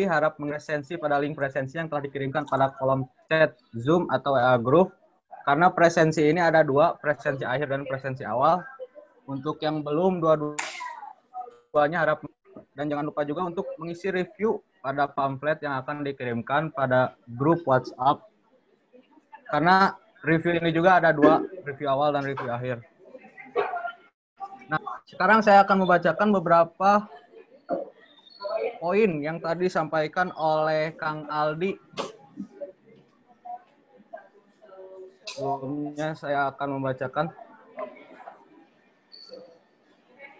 [SPEAKER 3] harap mengesensi pada link presensi yang telah dikirimkan pada kolom chat Zoom atau WA Group. Karena presensi ini ada dua, presensi akhir dan presensi awal. Untuk yang belum, dua-duanya harap. Dan jangan lupa juga untuk mengisi review pada pamflet yang akan dikirimkan pada grup WhatsApp. Karena review ini juga ada dua, review awal dan review akhir. Nah, sekarang saya akan membacakan beberapa poin yang tadi disampaikan oleh Kang Aldi. Sebelumnya saya akan membacakan.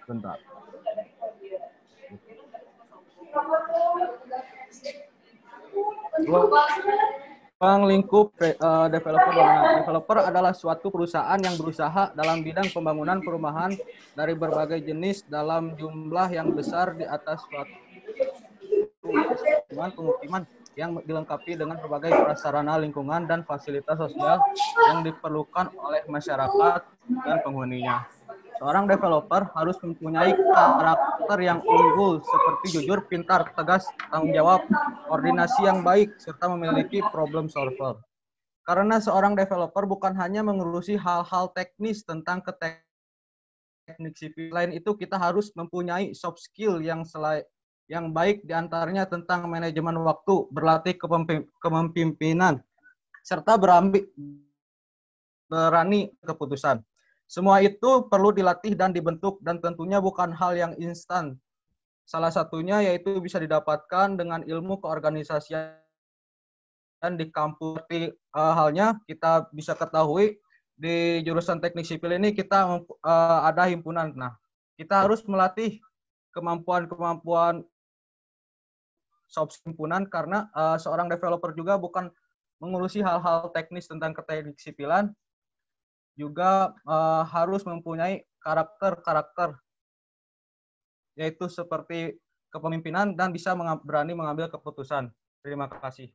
[SPEAKER 3] Bentar. Ruang lingkup developer bangunan. Developer adalah suatu perusahaan yang berusaha dalam bidang pembangunan perumahan dari berbagai jenis dalam jumlah yang besar di atas suatu pemukiman yang dilengkapi dengan berbagai prasarana lingkungan dan fasilitas sosial yang diperlukan oleh masyarakat dan penghuninya. Seorang developer harus mempunyai karakter yang unggul seperti jujur, pintar, tegas, tanggung jawab, koordinasi yang baik, serta memiliki problem solver. Karena seorang developer bukan hanya mengurusi hal-hal teknis tentang teknik sipil, lain itu kita harus mempunyai soft skill yang baik, diantaranya tentang manajemen waktu, berlatih kepemimpinan, serta berani keputusan. Semua itu perlu dilatih dan dibentuk, dan tentunya bukan hal yang instan. Salah satunya yaitu bisa didapatkan dengan ilmu keorganisasian di kampus. Halnya kita bisa ketahui di jurusan teknik sipil ini kita ada himpunan. Nah, kita harus melatih kemampuan soft himpunan karena seorang developer juga bukan mengurusi hal-hal teknis tentang keteknik sipilan, juga harus mempunyai karakter-karakter, yaitu seperti kepemimpinan dan bisa berani mengambil keputusan. Terima kasih.